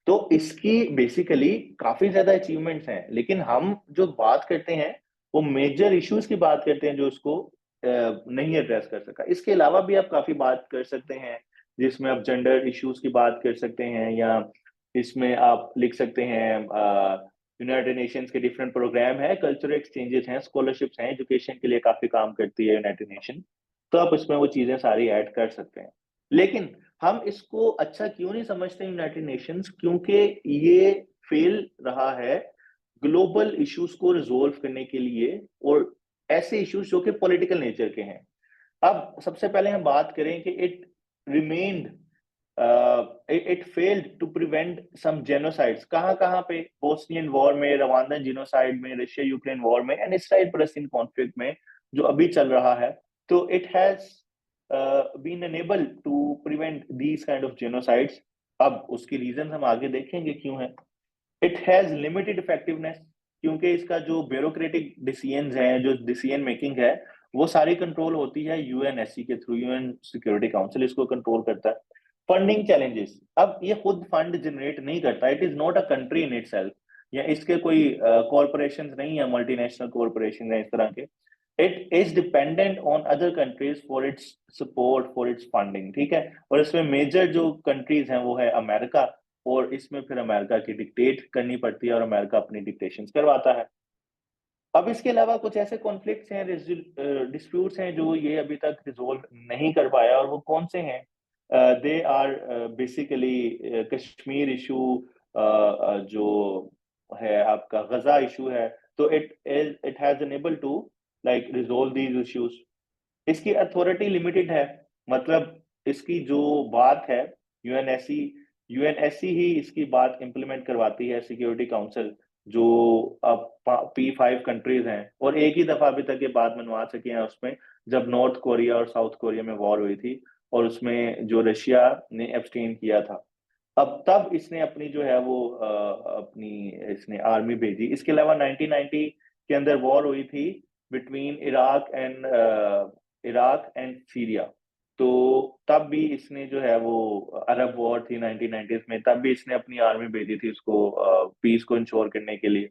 तो इसकी बेसिकली काफी ज्यादा अचीवमेंट्स हैं, लेकिन हम जो बात करते हैं वो मेजर इश्यूज की बात करते हैं जो उसको नहीं एड्रेस कर सका। इसके अलावा भी आप काफी बात कर सकते हैं, जिसमें आप जेंडर इश्यूज की बात कर सकते हैं, या इसमें आप लिख सकते हैं यूनाइटेड नेशंस के डिफरेंट प्रोग्राम है, कल्चरल एक्सचेंजेस हैं, स्कॉलरशिप्स हैं, एजुकेशन के लिए काफी काम करती है यूनाइटेड नेशन, तो आप इसमें वो चीजें सारी ऐड कर सकते हैं। लेकिन हम इसको अच्छा क्यों नहीं समझते यूनाइटेड नेशंस? क्योंकि ये फेल रहा है ग्लोबल इश्यूज को रिजोल्व करने के लिए, और ऐसे इश्यूज जो कि पॉलिटिकल नेचर के हैं। अब सबसे पहले हम बात करें कि it remained, it failed to prevent some genocides. कहां कहां पे? बोस्नियन वॉर में, रवांडन जिनोसाइड में, रशिया यूक्रेन वॉर में, एंड इसराइल पैलेस्टीन कॉन्फ्लिक्ट में जो अभी चल रहा है। तो it has been unable to prevent these kind of genocides. अब उसकी रीजन हम आगे देखेंगे क्यों है। इट हैज लिमिटेड इफेक्टिवनेस, क्योंकि इसका जो ब्यूरोक्रेटिक डिसीजंस हैं, जो डिसीजन मेकिंग है, वो सारी कंट्रोल होती है UNSC के थ्रू, UN सिक्योरिटी काउंसिल इसको कंट्रोल करता है। फंडिंग चैलेंजेस, अब ये खुद फंड जनरेट नहीं करता, it is not a country in itself, या इसके कोई कॉरपोरेशन नहीं है, मल्टीनेशनल कॉरपोरेशन है इस तरह के। It is dependent on other countries for its support, for its funding, ठीक है। और इसमें मेजर जो कंट्रीज हैं वो है अमेरिका, और इसमें फिर अमेरिका की डिक्टेट करनी पड़ती है और अमेरिका अपनी डिक्टेशन करवाता है। अब इसके अलावा कुछ ऐसे कॉन्फ्लिक्ट्स हैं, डिस्प्यूट्स हैं जो ये अभी तक रिजोल्व नहीं कर पाया, और वो कौन से हैं? They are basically Kashmir issue, जो है आपका गजा इशू है, तो it has unable to like resolve these issues. इसकी अथॉरिटी लिमिटेड है, मतलब इसकी जो बात है, यूएनएससी यूएनएससी ही इसकी बात इंप्लीमेंट करवाती है, सिक्योरिटी काउंसिल, जो अब P5 कंट्रीज हैं, और एक ही दफा अभी तक ये बात मनवा सके हैं उसमें, जब नॉर्थ कोरिया और साउथ कोरिया में वॉर हुई थी, और उसमें जो रशिया ने एब्सटेन किया था। अब तब इसने अपनी जो है वो अपनी इसने आर्मी भेजी। इसके अलावा 1990 के अंदर वॉर हुई थी बिटवीन इराक एंड सीरिया, तो तब भी इसने जो है वो अरब वॉर थी 1990s में, तब भी इसने अपनी आर्मी भेजी थी उसको पीस को इंश्योर करने के लिए।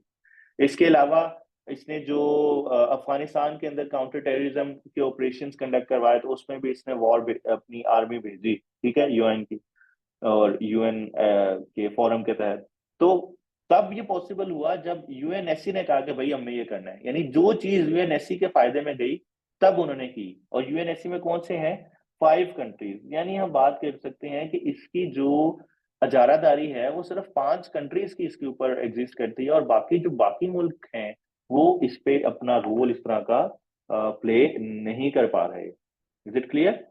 इसके अलावा इसने जो अफगानिस्तान के अंदर काउंटर टेररिज्म के ऑपरेशंस कंडक्ट करवाए, तो उसमें भी इसने अपनी आर्मी भेजी, ठीक है, UN की, और UN के फोरम के तहत। तो तब ये पॉसिबल हुआ जब यूएनएससी ने कहा कि भाई हमें ये करना है, यानी जो चीज यूएनएससी के फायदे में गई तब उन्होंने की। और यूएनएससी में कौन से हैं? 5 कंट्रीज, यानी हम बात कर सकते हैं कि इसकी जो अजारादारी है वो सिर्फ 5 कंट्रीज की इसके ऊपर एग्जिस्ट करती है, और बाकी जो बाकी मुल्क हैं वो इस पे अपना रोल इस तरह का प्ले नहीं कर पा रहे। Is it clear?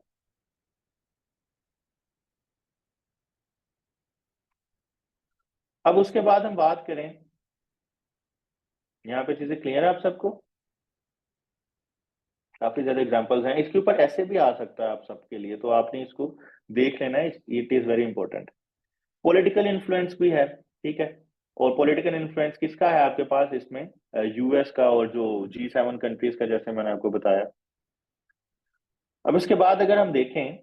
अब उसके बाद हम बात करें, यहाँ पे चीजें क्लियर है आप सबको? काफी ज्यादा एग्जांपल्स हैं इसके ऊपर, ऐसे भी आ सकता है आप सबके लिए, तो आपने इसको देख लेना है, it is very important. Political influence भी है, ठीक है। और पॉलिटिकल इन्फ्लुएंस किसका है आपके पास इसमें? यूएस का और जो G7 कंट्रीज का, जैसे मैंने आपको बताया। अब इसके बाद अगर हम देखें,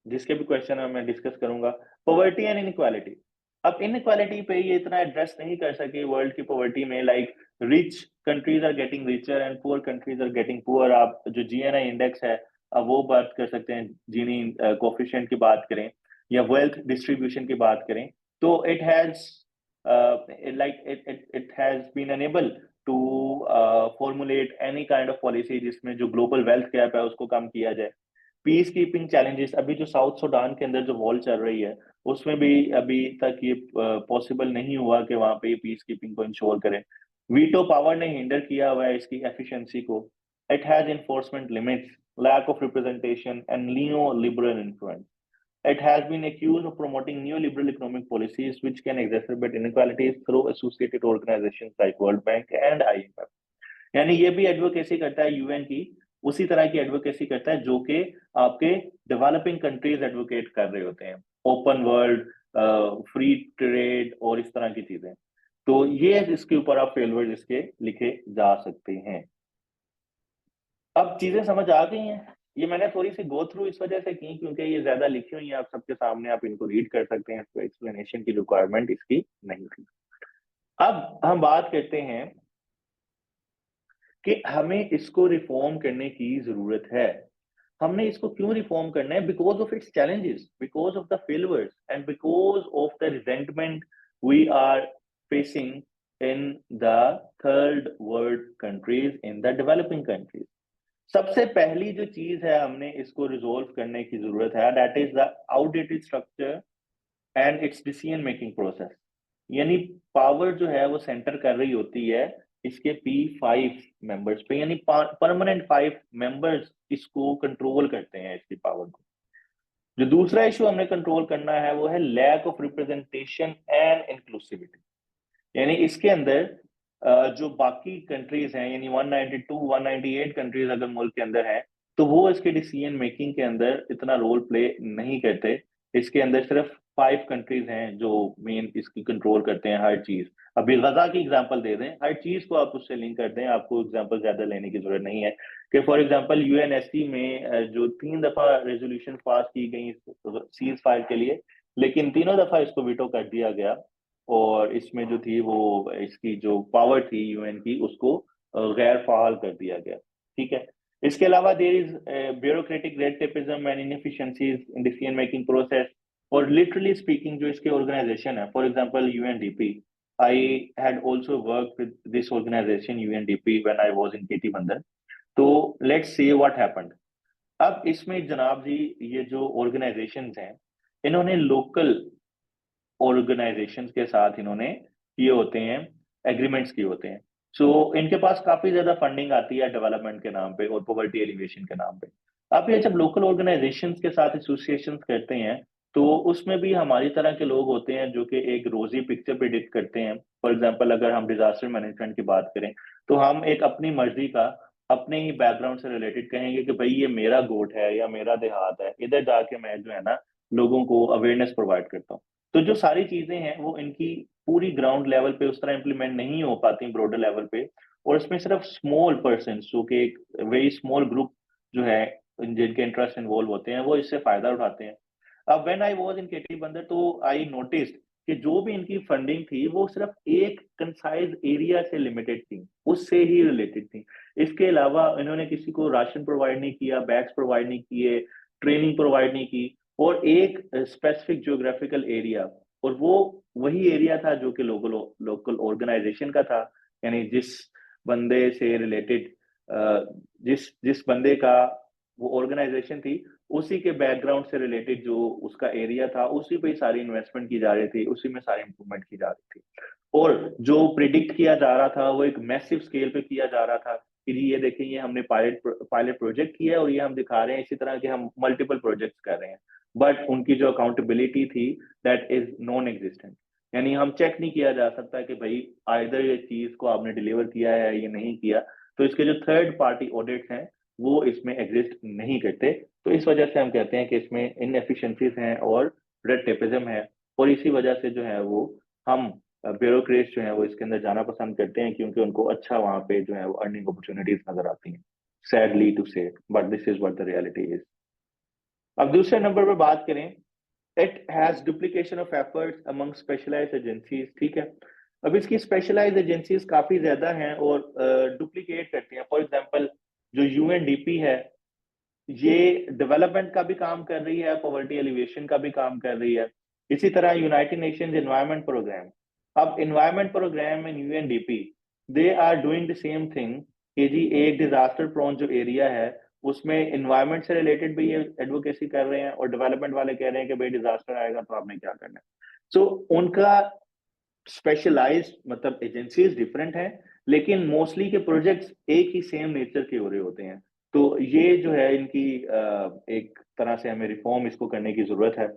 जिसके भी क्वेश्चन है मैं डिस्कस करूंगा, पॉवर्टी एंड इनइक्वालिटी। अब इनइक्वालिटी पे ये इतना एड्रेस नहीं कर सके वर्ल्ड की पॉवर्टी में, like rich countries are getting richer and poor countries are getting poor. आप जो जीएनआई इंडेक्स है, अब वो बात कर सकते हैं, जीनी कोफिशिएंट की बात करें या वेल्थ डिस्ट्रीब्यूशन की बात करें, तो it has like it has been unable to formulate any kind of policy जिसमें जो ग्लोबल वेल्थ गैप है उसको कम किया जाए। पीस कीपिंग चैलेंजेस, अभी जो साउथ सूडान के अंदर जो वॉर चल रही है उसमें भी अभी तक ये पॉसिबल नहीं हुआ कि वहां पे पीस कीपिंग को इंश्योर करें। वीटो पावर ने हिंडर किया हुआ है इसकी एफिशिएंसी को। It has enforcement limits, lack of representation and neo liberal influence. It has been accused of promoting neoliberal economic policies which can exacerbate inequalities through associated organizations like World Bank and IMF। यानी ये भी एडवोकेसी करता है यूएन की, उसी तरह की एडवोकेसी करता है जो कि आपके डेवलपिंग कंट्रीज एडवोकेट कर रहे होते हैं, ओपन वर्ल्ड, फ्री ट्रेड और इस तरह की चीजें। तो ये इसके ऊपर आप फेलवर्ड इसके लिखे जा सकते हैं। अब चीजें समझ आ गई हैं? ये मैंने थोड़ी सी गो थ्रू इस वजह से की क्योंकि ये ज्यादा लिखी हुई है आप सबके सामने, आप इनको रीड कर सकते हैं, तो एक्सप्लेनेशन की रिक्वायरमेंट इसकी नहीं थी। अब हम बात करते हैं कि हमें इसको रिफॉर्म करने की जरूरत है। हमने इसको क्यों रिफॉर्म करना है? Because of its challenges, because of the failures and because of the resentment we are facing in the third world countries, in the developing countries. सबसे पहली जो चीज है हमने इसको रिजोल्व करने की जरूरत है, that is the outdated structure and it's decision making process. यानी पावर जो है वो सेंटर कर रही होती है इसके P5 मेंबर्स पे, यानी परमानेंट 5 मेंबर्स इसको कंट्रोल करते हैं इसकी पावर को। जो दूसरा इशू हमने कंट्रोल करना है वो है lack of representation and inclusivity. यानी इसके अंदर जो बाकी कंट्रीज हैं, यानी 192 198 कंट्रीज अगर मुल्क के अंदर हैं, तो वो इसके डिसीजन मेकिंग के अंदर इतना रोल प्ले नहीं करते। इसके अंदर सिर्फ 5 कंट्रीज हैं जो मेन इसकी कंट्रोल करते हैं हर चीज। अभी गजा की एग्जांपल दे दें, हर चीज को आप उससे लिंक कर दें, आपको एग्जांपल ज्यादा लेने की जरूरत नहीं है। कि फॉर एग्जांपल यूएनएससी में जो 3 दफा रेजोल्यूशन पास की गई सीज फायर के लिए, लेकिन तीनों दफा इसको वीटो कर दिया गया, और इसमें जो थी वो इसकी जो पावर थी यूएन की उसको गैर फाल कर दिया गया। ठीक है। इसके अलावा there is bureaucratic red tapeism and inefficiencies in decision making process. और लिटरली स्पीकिंग जो इसके ऑर्गेनाइजेशन है, for example UNDP, I had also work with this organization UNDP when I was in Keti Bandar. तो लेट्स सी व्हाट हैपेंड। अब इसमें जनाब जी ये जो ऑर्गेनाइजेशंस हैं इन्होंने लोकल ऑर्गेनाइजेशंस के साथ इन्होंने किए होते हैं, एग्रीमेंट्स किए होते हैं। सो इनके पास काफी ज्यादा फंडिंग आती है डेवलपमेंट के नाम पे और पॉवर्टी एलिवेशन के नाम पे। अब ये जब लोकल ऑर्गेनाइजेशंस के साथ एसोसिएशंस करते हैं तो उसमें भी हमारी तरह के लोग होते हैं जो कि एक रोजी पिक्चर प्रिडिक्ट करते हैं। फॉर एग्जांपल अगर हम डिजास्टर मैनेजमेंट की बात करें तो हम एक अपनी मर्जी का अपने ही बैकग्राउंड से रिलेटेड कहेंगे कि भाई ये मेरा गोट है या मेरा देहात है, इधर जाके मैं जो है ना लोगों को अवेयरनेस प्रोवाइड करता हूँ। तो जो सारी चीजें हैं वो इनकी पूरी ग्राउंड लेवल पे उस तरह इंप्लीमेंट नहीं हो पाती ब्रॉडर लेवल पे, और इसमें सिर्फ स्मॉल पर्सन जो कि एक वेरी स्मॉल ग्रुप जो है जिनके इंटरेस्ट इन्वॉल्व होते हैं वो इससे फायदा उठाते हैं। अब when I was in Keti Bandar तो आई नोटिस्ड कि जो भी इनकी फंडिंग थी वो सिर्फ एक कंसाइज एरिया से लिमिटेड थी, उससे ही रिलेटेड थी। इसके अलावा इन्होंने किसी को राशन प्रोवाइड नहीं किया, बैग्स प्रोवाइड नहीं किए, ट्रेनिंग प्रोवाइड नहीं की, और एक स्पेसिफिक ज्योग्राफिकल एरिया और वो वही एरिया था जो कि लोकल ऑर्गेनाइजेशन का था, यानी जिस बंदे से रिलेटेड, जिस जिस बंदे का वो ऑर्गेनाइजेशन थी, उसी के बैकग्राउंड से रिलेटेड जो उसका एरिया था, उसी पे सारी इन्वेस्टमेंट की जा रही थी, उसी में सारी इंप्रूवमेंट की जा रही थी। और जो प्रिडिक्ट किया जा रहा था वो एक मैसिव स्केल पे किया जा रहा था कि जी ये देखें, ये हमने पायलट प्रोजेक्ट किया है और ये हम दिखा रहे हैं, इसी तरह के हम मल्टीपल प्रोजेक्ट्स कर रहे हैं। बट उनकी जो अकाउंटेबिलिटी थी दैट इज नॉन एग्जिस्टेंट, यानी हम चेक नहीं किया जा सकता कि भाई आइदर ये चीज को आपने डिलीवर किया है या नहीं किया। तो इसके जो थर्ड पार्टी ऑडिट्स हैं वो इसमें एग्जिस्ट नहीं करते। तो इस वजह से हम कहते हैं कि इसमें इनएफिशिएंसीज हैं और रेड टेपिज्म है, और इसी वजह से जो है वो हम ब्यूरोक्रेट्स जो है वो इसके अंदर जाना पसंद करते हैं, क्योंकि उनको अच्छा वहां पे जो है वो अर्निंग अपॉर्चुनिटीज नजर आती हैं। Sadly to say, but this is what the reality is. अब दूसरे नंबर पर बात करें, it has duplication of efforts among specialized agencies. ठीक है, अब इसकी स्पेशलाइज्ड एजेंसीज काफी ज्यादा हैं और डुप्लीकेट करती हैं। फॉर एग्जांपल जो यूएनडीपी है, ये डेवलपमेंट का भी काम कर रही है, पॉवर्टी एलिवेशन का भी काम कर रही है। इसी तरह यूनाइटेड नेशंस एनवायरनमेंट प्रोग्राम, अब environment programme in UNDP they are doing the same thing कि जी एक डिजास्टर प्रोन जो एरिया है उसमें एनवायरनमेंट से रिलेटेड भी ये एडवोकेसी कर रहे हैं, और डेवलपमेंट वाले कह रहे हैं कि भाई डिजास्टर आएगा तो आपने क्या करना है। सो उनका स्पेशलाइज्ड मतलब एजेंसीज डिफरेंट हैं, लेकिन मोस्टली के प्रोजेक्ट्स एक ही सेम नेचर के हो रहे होते हैं। तो ये जो है इनकी एक तरह से हमें रिफॉर्म इसको करने की जरूरत है।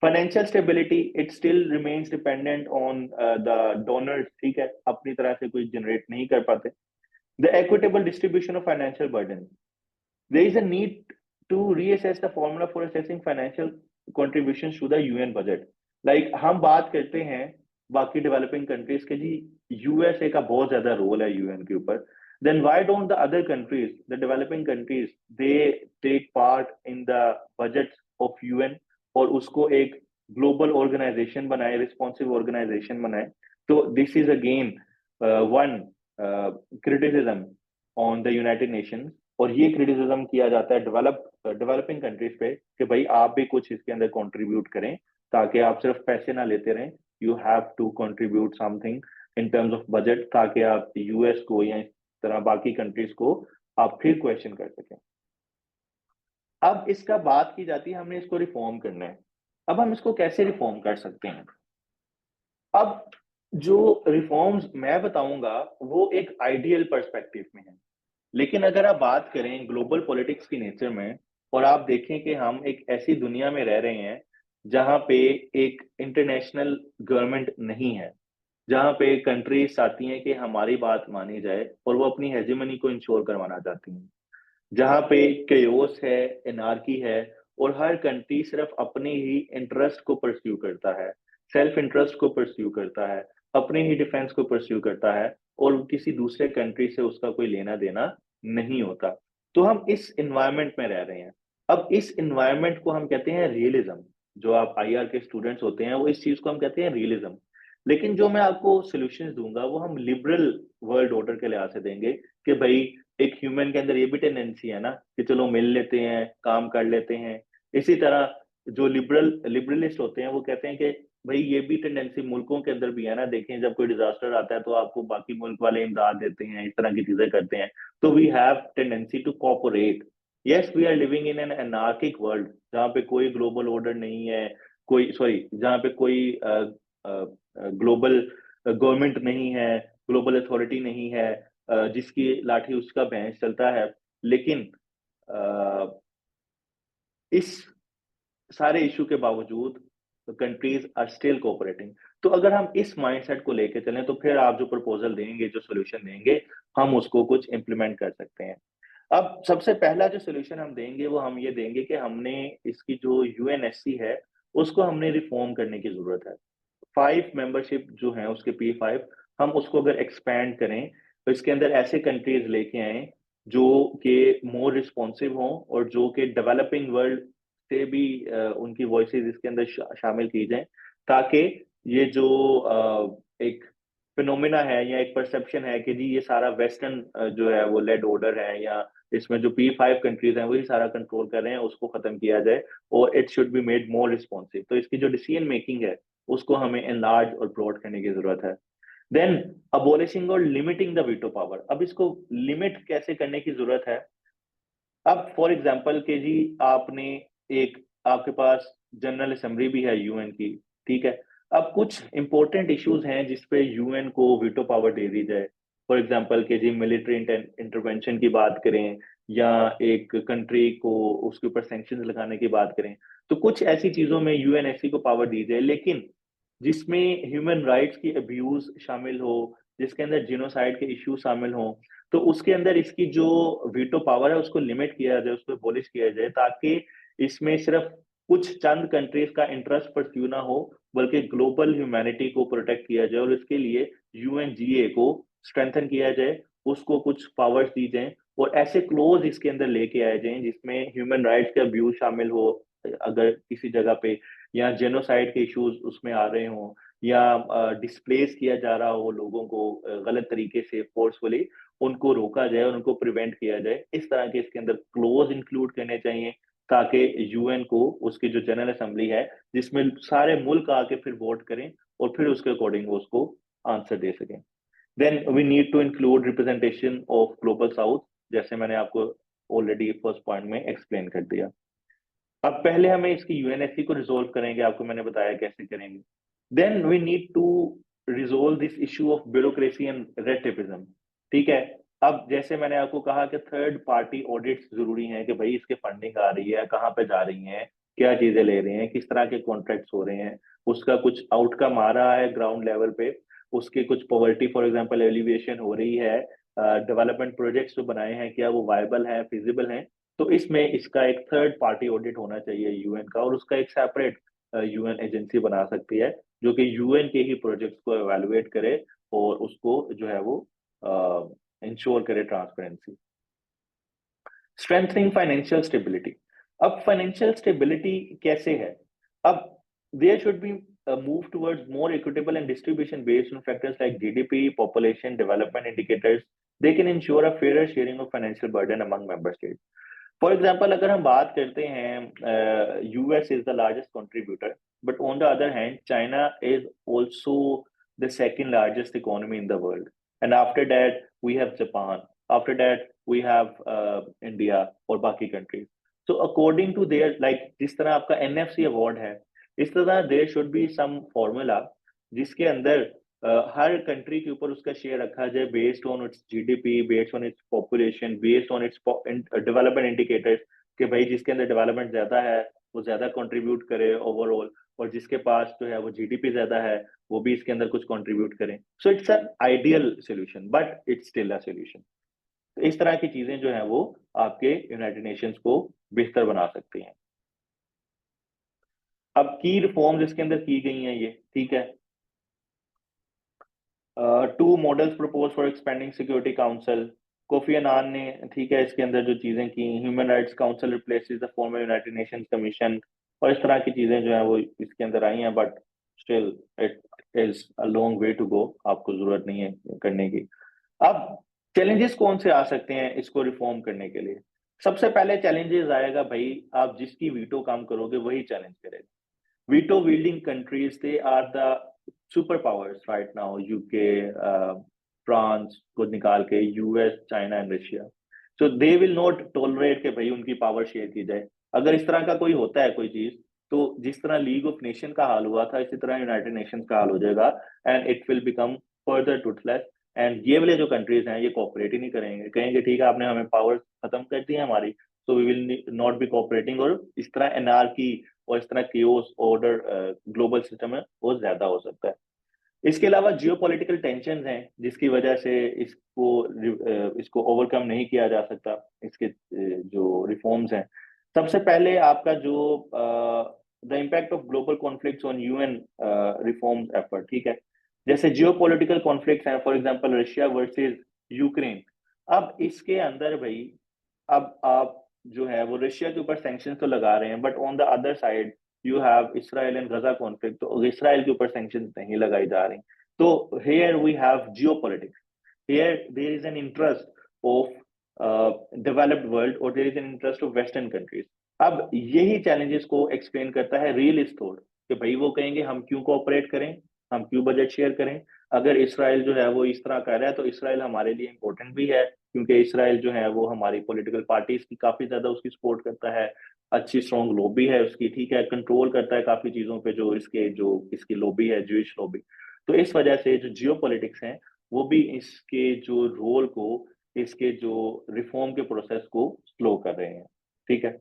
Financial stability, it still remains dependent on the donors. ठीक है, अपनी तरह से कोई जनरेट नहीं कर पाते। The equitable distribution of financial burden, there is a need to reassess the formula for assessing financial contributions to the UN budget. Like हम बात करते हैं बाकी डेवलपिंग कंट्रीज के, जी यूएसए का बहुत ज्यादा रोल है यूएन के ऊपर, then why don't the other countries, the developing countries, they take part in the budgets of UN और उसको एक ग्लोबल ऑर्गेनाइजेशन बनाए, रिस्पॉन्सिव ऑर्गेनाइजेशन बनाए। तो this is again one criticism on the United Nations, और ये क्रिटिसिज्म किया जाता है डेवलपिंग कंट्रीज पे कि भाई आप भी कुछ इसके अंदर कंट्रीब्यूट करें, ताकि आप सिर्फ पैसे ना लेते रहें, you have to contribute something in terms of budget, ताकि आप यूएस को या इस तरह बाकी कंट्रीज को आप फिर क्वेश्चन कर सकें। अब इसका बात की जाती है हमने इसको रिफॉर्म करना है। अब हम इसको कैसे रिफॉर्म कर सकते हैं? अब जो रिफॉर्म्स मैं बताऊंगा वो एक आइडियल पर्सपेक्टिव में है, लेकिन अगर आप बात करें ग्लोबल पॉलिटिक्स की नेचर में, और आप देखें कि हम एक ऐसी दुनिया में रह रहे हैं जहां पे एक इंटरनेशनल गवर्नमेंट नहीं है, जहां पे कंट्रीज चाहती हैं कि हमारी बात मानी जाए और वो अपनी हेजेमनी को इंश्योर करवाना चाहती हैं, जहां पे केओस है, एनार्की है, और हर कंट्री सिर्फ अपने ही इंटरेस्ट को परस्यू करता है, सेल्फ इंटरेस्ट को परस्यू करता है, अपने ही डिफेंस को परस्यू करता है, और किसी दूसरे कंट्री से उसका कोई लेना देना नहीं होता। तो हम इस इन्वायरमेंट में रह रहे हैं। अब इस इन्वायरमेंट को हम कहते हैं रियलिज्म। जो आप आईआर के स्टूडेंट्स होते हैं वो इस चीज को हम कहते हैं रियलिज्म। लेकिन जो मैं आपको सॉल्यूशंस दूंगा वो हम लिबरल वर्ल्ड ऑर्डर के लिहाज से देंगे कि भाई एक ह्यूमन के अंदर ये भी टेंडेंसी है ना कि चलो मिल लेते हैं, काम कर लेते हैं। इसी तरह जो लिबरलिस्ट होते हैं वो कहते हैं कि भाई ये भी टेंडेंसी मुल्कों के अंदर भी है ना, देखें जब कोई डिजास्टर आता है तो आपको बाकी मुल्क वाले इमदाद देते हैं, इस तरह की चीजें करते हैं। तो we have tendency to cooperate. Yes, we are living in an anarchic world जहाँ पे कोई ग्लोबल ऑर्डर नहीं है, कोई सॉरी जहाँ पे कोई ग्लोबल गवर्नमेंट नहीं है, ग्लोबल अथॉरिटी नहीं है, जिसकी लाठी उसका भैंस चलता है। लेकिन इस सारे इशू के बावजूद कंट्रीज आर स्टिल कोऑपरेटिंग। तो अगर हम इस माइंडसेट को लेके चलें तो फिर आप जो प्रपोजल देंगे, जो सोल्यूशन देंगे, हम उसको कुछ इम्प्लीमेंट कर सकते हैं। अब सबसे पहला जो सोल्यूशन हम देंगे वो हम ये देंगे कि हमने इसकी जो यूएनएससी है उसको हमने रिफॉर्म करने की जरूरत है। 5 मेंबरशिप जो है उसके P5, हम उसको अगर एक्सपैंड करें तो इसके अंदर ऐसे कंट्रीज लेके आए जो कि मोर रिस्पॉन्सिव हों और जो कि डेवलपिंग वर्ल्ड से भी उनकी वॉइसेस इसके अंदर शामिल की जाएं, ताकि ये जो एक फिनोमिना है या एक परसेप्शन है कि जी ये सारा वेस्टर्न जो है वो लेड ऑर्डर है, या इसमें जो P5 कंट्रीज हैं वही सारा कंट्रोल कर रहे हैं, उसको खत्म किया जाए और it should be made more responsive. तो इसकी जो डिसीजन मेकिंग है उसको हमें एनलार्ज और ब्रॉड करने की जरूरत है। देन अबोलिशिंग और लिमिटिंग द वीटो पावर, अब इसको लिमिट कैसे करने की जरूरत है। अब फॉर एग्जांपल के जी आपने एक, आपके पास जनरल असेंबली भी है यूएन की, ठीक है। अब कुछ इंपॉर्टेंट इश्यूज हैं जिसपे यूएन को वीटो पावर दे दी जाए। फॉर एग्जांपल के जी मिलिट्री इंटरवेंशन की बात करें, या एक कंट्री को उसके ऊपर सैंक्शंस लगाने की बात करें, तो कुछ ऐसी चीजों में यूएनएससी को पावर दी जाए, लेकिन जिसमें ह्यूमन राइट्स की अब्यूज शामिल हो, जिसके अंदर जिनोसाइड के इश्यू शामिल हो, तो उसके अंदर इसकी जो वीटो पावर है उसको लिमिट किया जाए, उसको एबॉलिश किया जाए, ताकि इसमें सिर्फ कुछ चंद कंट्रीज का इंटरेस्ट परस्यू ना हो, बल्कि ग्लोबल ह्यूमैनिटी को प्रोटेक्ट किया जाए। और इसके लिए यूएनजीए को स्ट्रेंथन किया जाए, उसको कुछ पावर्स दी जाए, और ऐसे क्लोज इसके अंदर लेके आए जाए जिसमें ह्यूमन राइट्स के अब्यूज शामिल हो, अगर किसी जगह पे, या जेनोसाइड के इश्यूज उसमें आ रहे हों, या डिस्प्लेस किया जा रहा हो लोगों को गलत तरीके से फोर्सफुली, उनको रोका जाए और उनको प्रिवेंट किया जाए। इस तरह के इसके अंदर क्लोज इंक्लूड करने चाहिए, ताकि यूएन को उसकी जो जनरल असेंबली है, जिसमें सारे मुल्क आके फिर वोट करें और फिर उसके अकॉर्डिंग उसको आंसर दे सकें। Then we need to include representation of global south, जैसे मैंने आपको ऑलरेडी फर्स्ट पॉइंट में एक्सप्लेन कर दिया। अब पहले हमें इसकी यूएनएससी को रिजोल्व करेंगे, आपको मैंने बताया कैसे करेंगे। Then we need to resolve this issue of bureaucracy and red tapism, ठीक है। अब जैसे मैंने आपको कहा कि थर्ड पार्टी ऑडिट्स जरूरी हैं, कि भाई इसके फंडिंग आ रही है, कहाँ पे जा रही है, क्या चीजें ले रहे हैं, किस तरह के कॉन्ट्रैक्ट्स हो रहे हैं, उसका कुछ आउटकम आ रहा है ग्राउंड लेवल पे, उसके कुछ पॉवर्टी फॉर एग्जांपल एलिविएशन हो रही है, डेवलपमेंट प्रोजेक्ट्स जो बनाए हैं क्या वो वायबल है, फिजिबल है। तो इसमें इसका एक थर्ड पार्टी ऑडिट होना चाहिए यूएन का, और उसका एक सेपरेट यूएन एजेंसी बना सकती है, जो कि यूएन के ही प्रोजेक्ट्स को एवेलुएट करे और उसको जो है वो इंश्योर करे ट्रांसपेरेंसी। स्ट्रेंथनिंग फाइनेंशियल स्टेबिलिटी, अब फाइनेंशियल स्टेबिलिटी कैसे है। अब there should be move towards more equitable and distribution based on factors like GDP, population, development indicators. They can ensure a fairer sharing of financial burden among member states. For example अगर हम बात करते हैं, US is the largest contributor, but on the other hand China is also the second largest economy in the world, and after that we have Japan, after that we have India और बाकी countries. So according to their, like जिस तरह आपका एनएफसी अवार्ड है, इस तरह there should be some formula जिसके अंदर हर कंट्री के ऊपर उसका शेयर रखा जाए based on it's GDP, based on its population, based on its development indicators, कि भाई जिसके अंदर डेवलपमेंट ज्यादा है वो ज्यादा कंट्रीब्यूट करे ओवरऑल, और जिसके पास जो है वो जीडीपी ज्यादा है वो भी इसके अंदर कुछ कंट्रीब्यूट करें। So it's an ideal solution, but it's still a solution. तो इस तरह की चीजें जो है वो आपके यूनाइटेड नेशंस को बेहतर बना सकती हैं। अब की रिफॉर्म्स इसके अंदर की गई हैं ये, ठीक है। Two models propose for expanding security council, Kofi Annan ने, ठीक है, इसके अंदर जो चीजें की, human rights council replaces the former united nations commission, और इस तरह की चीजें जो है वो इसके अंदर आई हैं, but still it is a long way to go, आपको जरूरत नहीं है करने की। अब चैलेंजेस कौन से आ सकते हैं इसको रिफॉर्म करने के लिए। सबसे पहले चैलेंजेस आएगा भाई, आप जिसकी वीटो काम करोगे वही चैलेंज करेगा। veto wielding countries, they are the superpowers right now, UK, France को निकाल के US, China and Russia. So they will not tolerate के भाई उनकी पावर शेयर की जाए। अगर इस तरह का कोई होता है कोई चीज, तो जिस तरह लीग ऑफ नेशन का हाल हुआ था इसी तरह यूनाइटेड नेशंस का हाल हो जाएगा, and it will become further Toothless. And ये वाले जो कंट्रीज हैं ये कोऑपरेट ही नहीं करेंगे, कहेंगे ठीक है आपने हमें पावर खत्म कर दी है हमारी, so we will not be cooperating. और इस तरह एनआरकी और इस तरह केओस ऑर्डर ग्लोबल सिस्टम है वो ज्यादा हो सकता है। इसके अलावा जियोपॉलिटिकल टेंशंस हैं जिसकी वजह से इसको ओवरकम नहीं किया जा सकता, इसके जो रिफॉर्म्स हैं। सबसे पहले आपका जो the impact of global conflicts on UN reforms effort, ठीक है। जैसे जियोपॉलिटिकल कॉन्फ्लिक्ट्स हैं, for example Russia versus Ukraine. अब इसके अंदर भाई, अब आप जो है वो रशिया के ऊपर सैंक्शन तो लगा रहे हैं, but on the other side you have Israel and Gaza conflict, तो इसराइल के ऊपर सैंक्शन नहीं लगाई जा रही। तो here we have geopolitics, here there is an interest of developed world और there is an interest of western countries. अब यही चैलेंजेस को एक्सप्लेन करता है रियलिस्ट थॉट। कि भाई वो कहेंगे हम क्यों कोऑपरेट करें, हम क्यों बजट शेयर करें। अगर इसराइल जो है वो इस तरह कर रहा है तो इसराइल हमारे लिए इंपॉर्टेंट भी है, क्योंकि इसराइल जो है वो हमारी पॉलिटिकल पार्टीज की काफी ज्यादा उसकी सपोर्ट करता है, अच्छी स्ट्रॉन्ग लॉबी है उसकी, ठीक है, कंट्रोल करता है काफी चीजों पे, जो इसकी लॉबी है, ज्यूइश लॉबी। तो इस वजह से जो जियो पॉलिटिक्स है वो भी इसके जो रोल को, इसके जो रिफॉर्म के प्रोसेस को स्लो कर रहे हैं, ठीक है।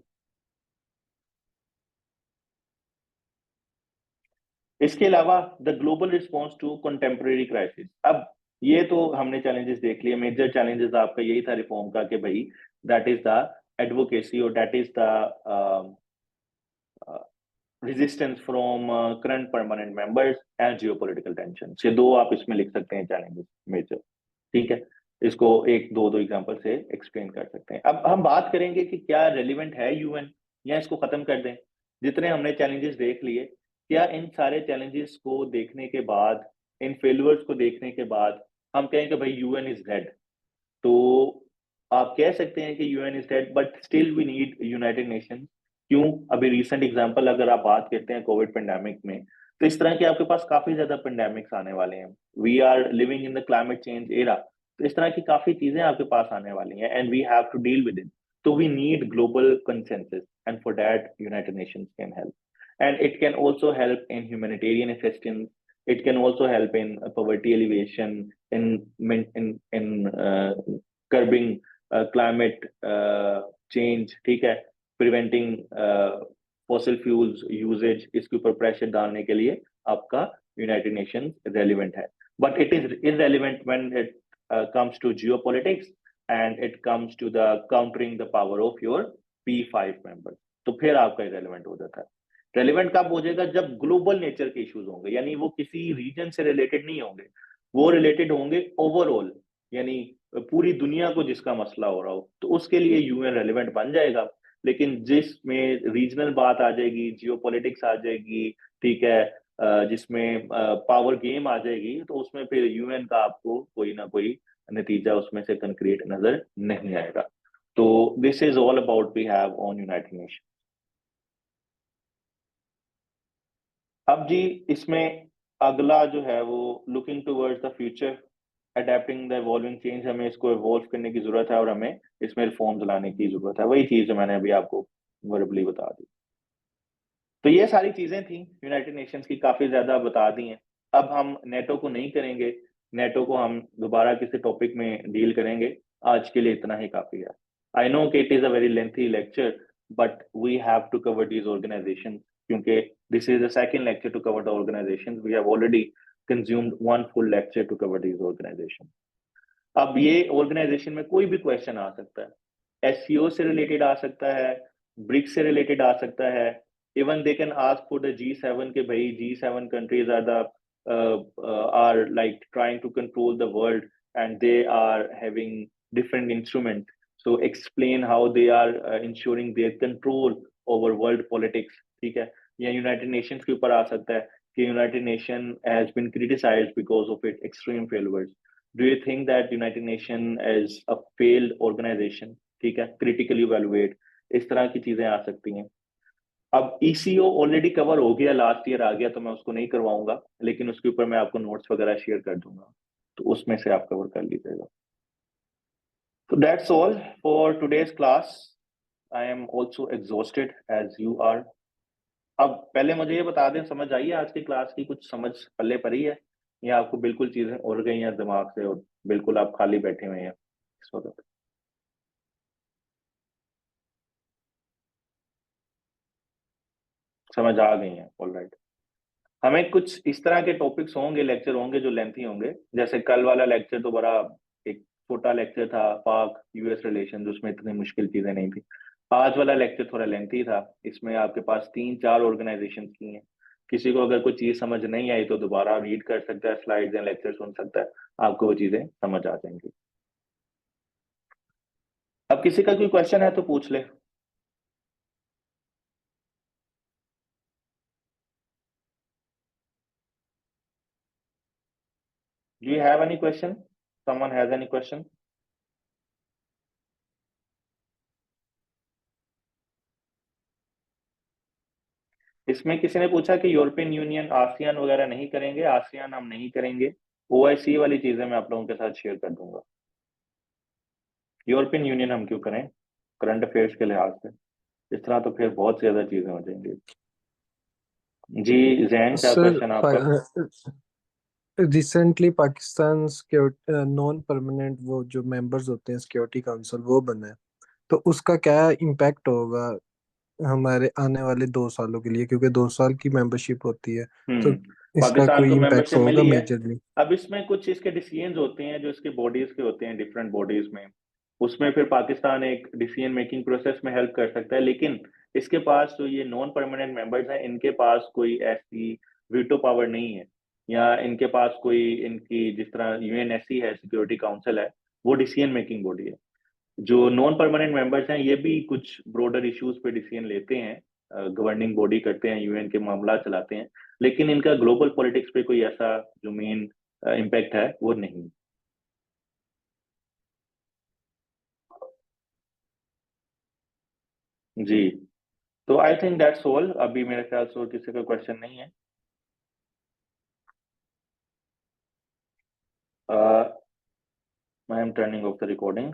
इसके अलावा the global response to contemporary crisis. अब ये तो हमने चैलेंजेस देख लिए, मेजर चैलेंजेस आपका यही था रिफॉर्म का कि भाई दैट इज द एडवोकेसी और that is the resistance from current permanent members and geopolitical tension. ये दो आप इसमें लिख सकते हैं चैलेंजेस मेजर, ठीक है। इसको एक दो दो एग्जांपल से एक्सप्लेन कर सकते हैं। अब हम बात करेंगे कि क्या रेलिवेंट है यूएन या इसको खत्म कर दें। जितने हमने चैलेंजेस देख लिए, क्या इन सारे चैलेंजेस को देखने के बाद, इन फेलियर्स को देखने के बाद हम कहें कि भाई यूएन इज डेड? तो आप कह सकते हैं कि UN is dead but still we need United Nation. क्यों? अभी रिसेंट एग्जांपल अगर आप बात करते हैं कोविड पेंडेमिक में, तो इस तरह के आपके पास काफी ज्यादा पेंडेमिक्स आने वाले हैं। We are living in the climate change era, तो इस तरह की काफी चीजें आपके पास आने वाली हैं and we have to deal with it. तो we need global consensus and for that united nations can help, and it can also help in humanitarian assistance. It can also help in poverty alleviation, in curbing climate change, ठीक है, preventing fossil fuels usage। इसके ऊपर प्रेशर डालने के लिए आपका यूनाइटेड नेशन रेलिवेंट है, but it is irrelevant when it comes to geopolitics and it comes to the countering the power of your P5 members। तो फिर आपका irrelevant हो जाता है। रेलिवेंट कब हो जाएगा? जब ग्लोबल नेचर के इश्यूज होंगे, यानी वो किसी रीजन से रिलेटेड नहीं होंगे, वो रिलेटेड होंगे ओवरऑल, यानी पूरी दुनिया को जिसका मसला हो रहा हो, तो उसके लिए यूएन रेलिवेंट बन जाएगा। लेकिन जिसमें रीजनल बात आ जाएगी, जियोपॉलिटिक्स आ जाएगी, ठीक है, जिसमें पावर गेम आ जाएगी, तो उसमें फिर यूएन का आपको कोई ना कोई नतीजा उसमें से कंक्रीट नजर नहीं आएगा। तो this is all about we have on United Nation. अब जी इसमें अगला जो है वो looking towards the future, adapting the evolving change. हमें इसको इवॉल्व करने की जरूरत है और हमें इसमें रिफॉर्म्स लाने की जरूरत है। वही चीज जो मैंने अभी आपको वर्बली बता दी। तो ये सारी चीजें थी यूनाइटेड नेशंस की, काफी ज्यादा बता दी हैं। अब हम नेटो को नहीं करेंगे, नेटो को हम दोबारा किसी टॉपिक में डील करेंगे। आज के लिए इतना ही काफी है। आई नो कि it is a very lengthy lecture, but we have to cover these organization, क्योंकि this is the second lecture to cover the organization. We have already consumed one full lecture to cover these organization. अब ये ऑर्गेनाइजेशन में कोई भी क्वेश्चन आ सकता है, एससीओ से रिलेटेड आ सकता है, ब्रिक्स से रिलेटेड आ सकता है, even they can ask for the G7 के भाई G7 countries are the are like trying to control the world and they are having different instruments, so explain how they are ensuring their control over world politics, ठीक है। या यूनाइटेड नेशंस के ऊपर आ सकता है कि United Nation has been criticized because of it extreme failures. Do you think that United Nation as a failed organization, ठीक है, क्रिटिकली इवैल्यूएट, इस तरह की चीजें आ सकती हैं। अब ईसीओ ऑलरेडी कवर हो गया, लास्ट ईयर आ गया, तो मैं उसको नहीं करवाऊंगा, लेकिन उसके ऊपर मैं आपको नोट्स वगैरह शेयर कर दूंगा, तो उसमें से आप कवर कर लीजिएगा। तो that's all for today's class. I am also exhausted as you are. अब पहले मुझे ये बता दें, समझ आई है आज की क्लास की? कुछ समझ पल्ले पड़ी है या आपको बिल्कुल चीजें उड़ गई हैं दिमाग से और बिल्कुल आप खाली बैठे हुए हैं इस वक्त? समझ आ गई है, ऑलराइट। हमें कुछ इस तरह के टॉपिक्स होंगे, लेक्चर होंगे जो लेंथी होंगे। जैसे कल वाला लेक्चर तो बड़ा एक छोटा लेक्चर था, पाक यूएस रिलेशन, उसमें इतनी मुश्किल चीजें नहीं थी। आज वाला लेक्चर थोड़ा लेंथी था, इसमें आपके पास 3-4 ऑर्गेनाइजेशन की हैं। किसी को अगर कोई चीज समझ नहीं आई तो दोबारा रीड कर सकता है, स्लाइड्स या लेक्चर सुन सकता है, आपको वो चीजें समझ आ जाएंगी। अब किसी का कोई क्वेश्चन है तो पूछ ले। Do you have any question? Someone has any question? इसमें किसी ने पूछा कि यूरोपियन यूनियन आसियान वगैरह नहीं करेंगे, आसियान हम नहीं करेंगे। ओआईसी वाली चीजें मैं आप लोगों के साथ शेयर कर दूंगा। यूरोपियन यूनियन हम क्यों करें करंट अफेयर्स के लिहाज से, इस तरह तो फिर बहुत ज्यादा चीजें हो जाएंगी। जी जैन, क्या क्वेश्चन आपका? रिसेंटली पाकिस्तान नॉन परमानेंट वो जो मेंबर्स होते हैं सिक्योरिटी काउंसिल वो बना है, तो उसका क्या इम्पैक्ट होगा हमारे आने वाले 2 सालों के लिए, क्योंकि 2 साल की मेंबरशिप होती है, तो इसका पाकिस्तान कोई को इम्पैक्ट मेंबरशिप होगा मिली है। मेजरली? अब इसमें कुछ इसके डिसीजंस होते हैं जो इसके बॉडीज के होते हैं, डिफरेंट बॉडीज में, उसमें फिर पाकिस्तान एक डिसीजन मेकिंग प्रोसेस में हेल्प कर सकता है। लेकिन इसके पास जो ये नॉन परमानेंट मेंबर्स हैं, इनके पास कोई ऐसी वीटो पावर नहीं है, या इनके पास कोई, इनकी जिस तरह यूएनएससी है, सिक्योरिटी काउंसिल है, वो डिसीजन मेकिंग बॉडी है। जो नॉन परमानेंट मेंबर्स हैं ये भी कुछ ब्रोडर इश्यूज पे डिसीजन लेते हैं, गवर्निंग बॉडी करते हैं, यूएन के मामला चलाते हैं, लेकिन इनका ग्लोबल पॉलिटिक्स पे कोई ऐसा जो मेन इम्पैक्ट है वो नहीं। जी, तो आई थिंक दैट्स ऑल। अभी मेरे ख्याल से और किसी का क्वेश्चन नहीं है। I am turning of the recording.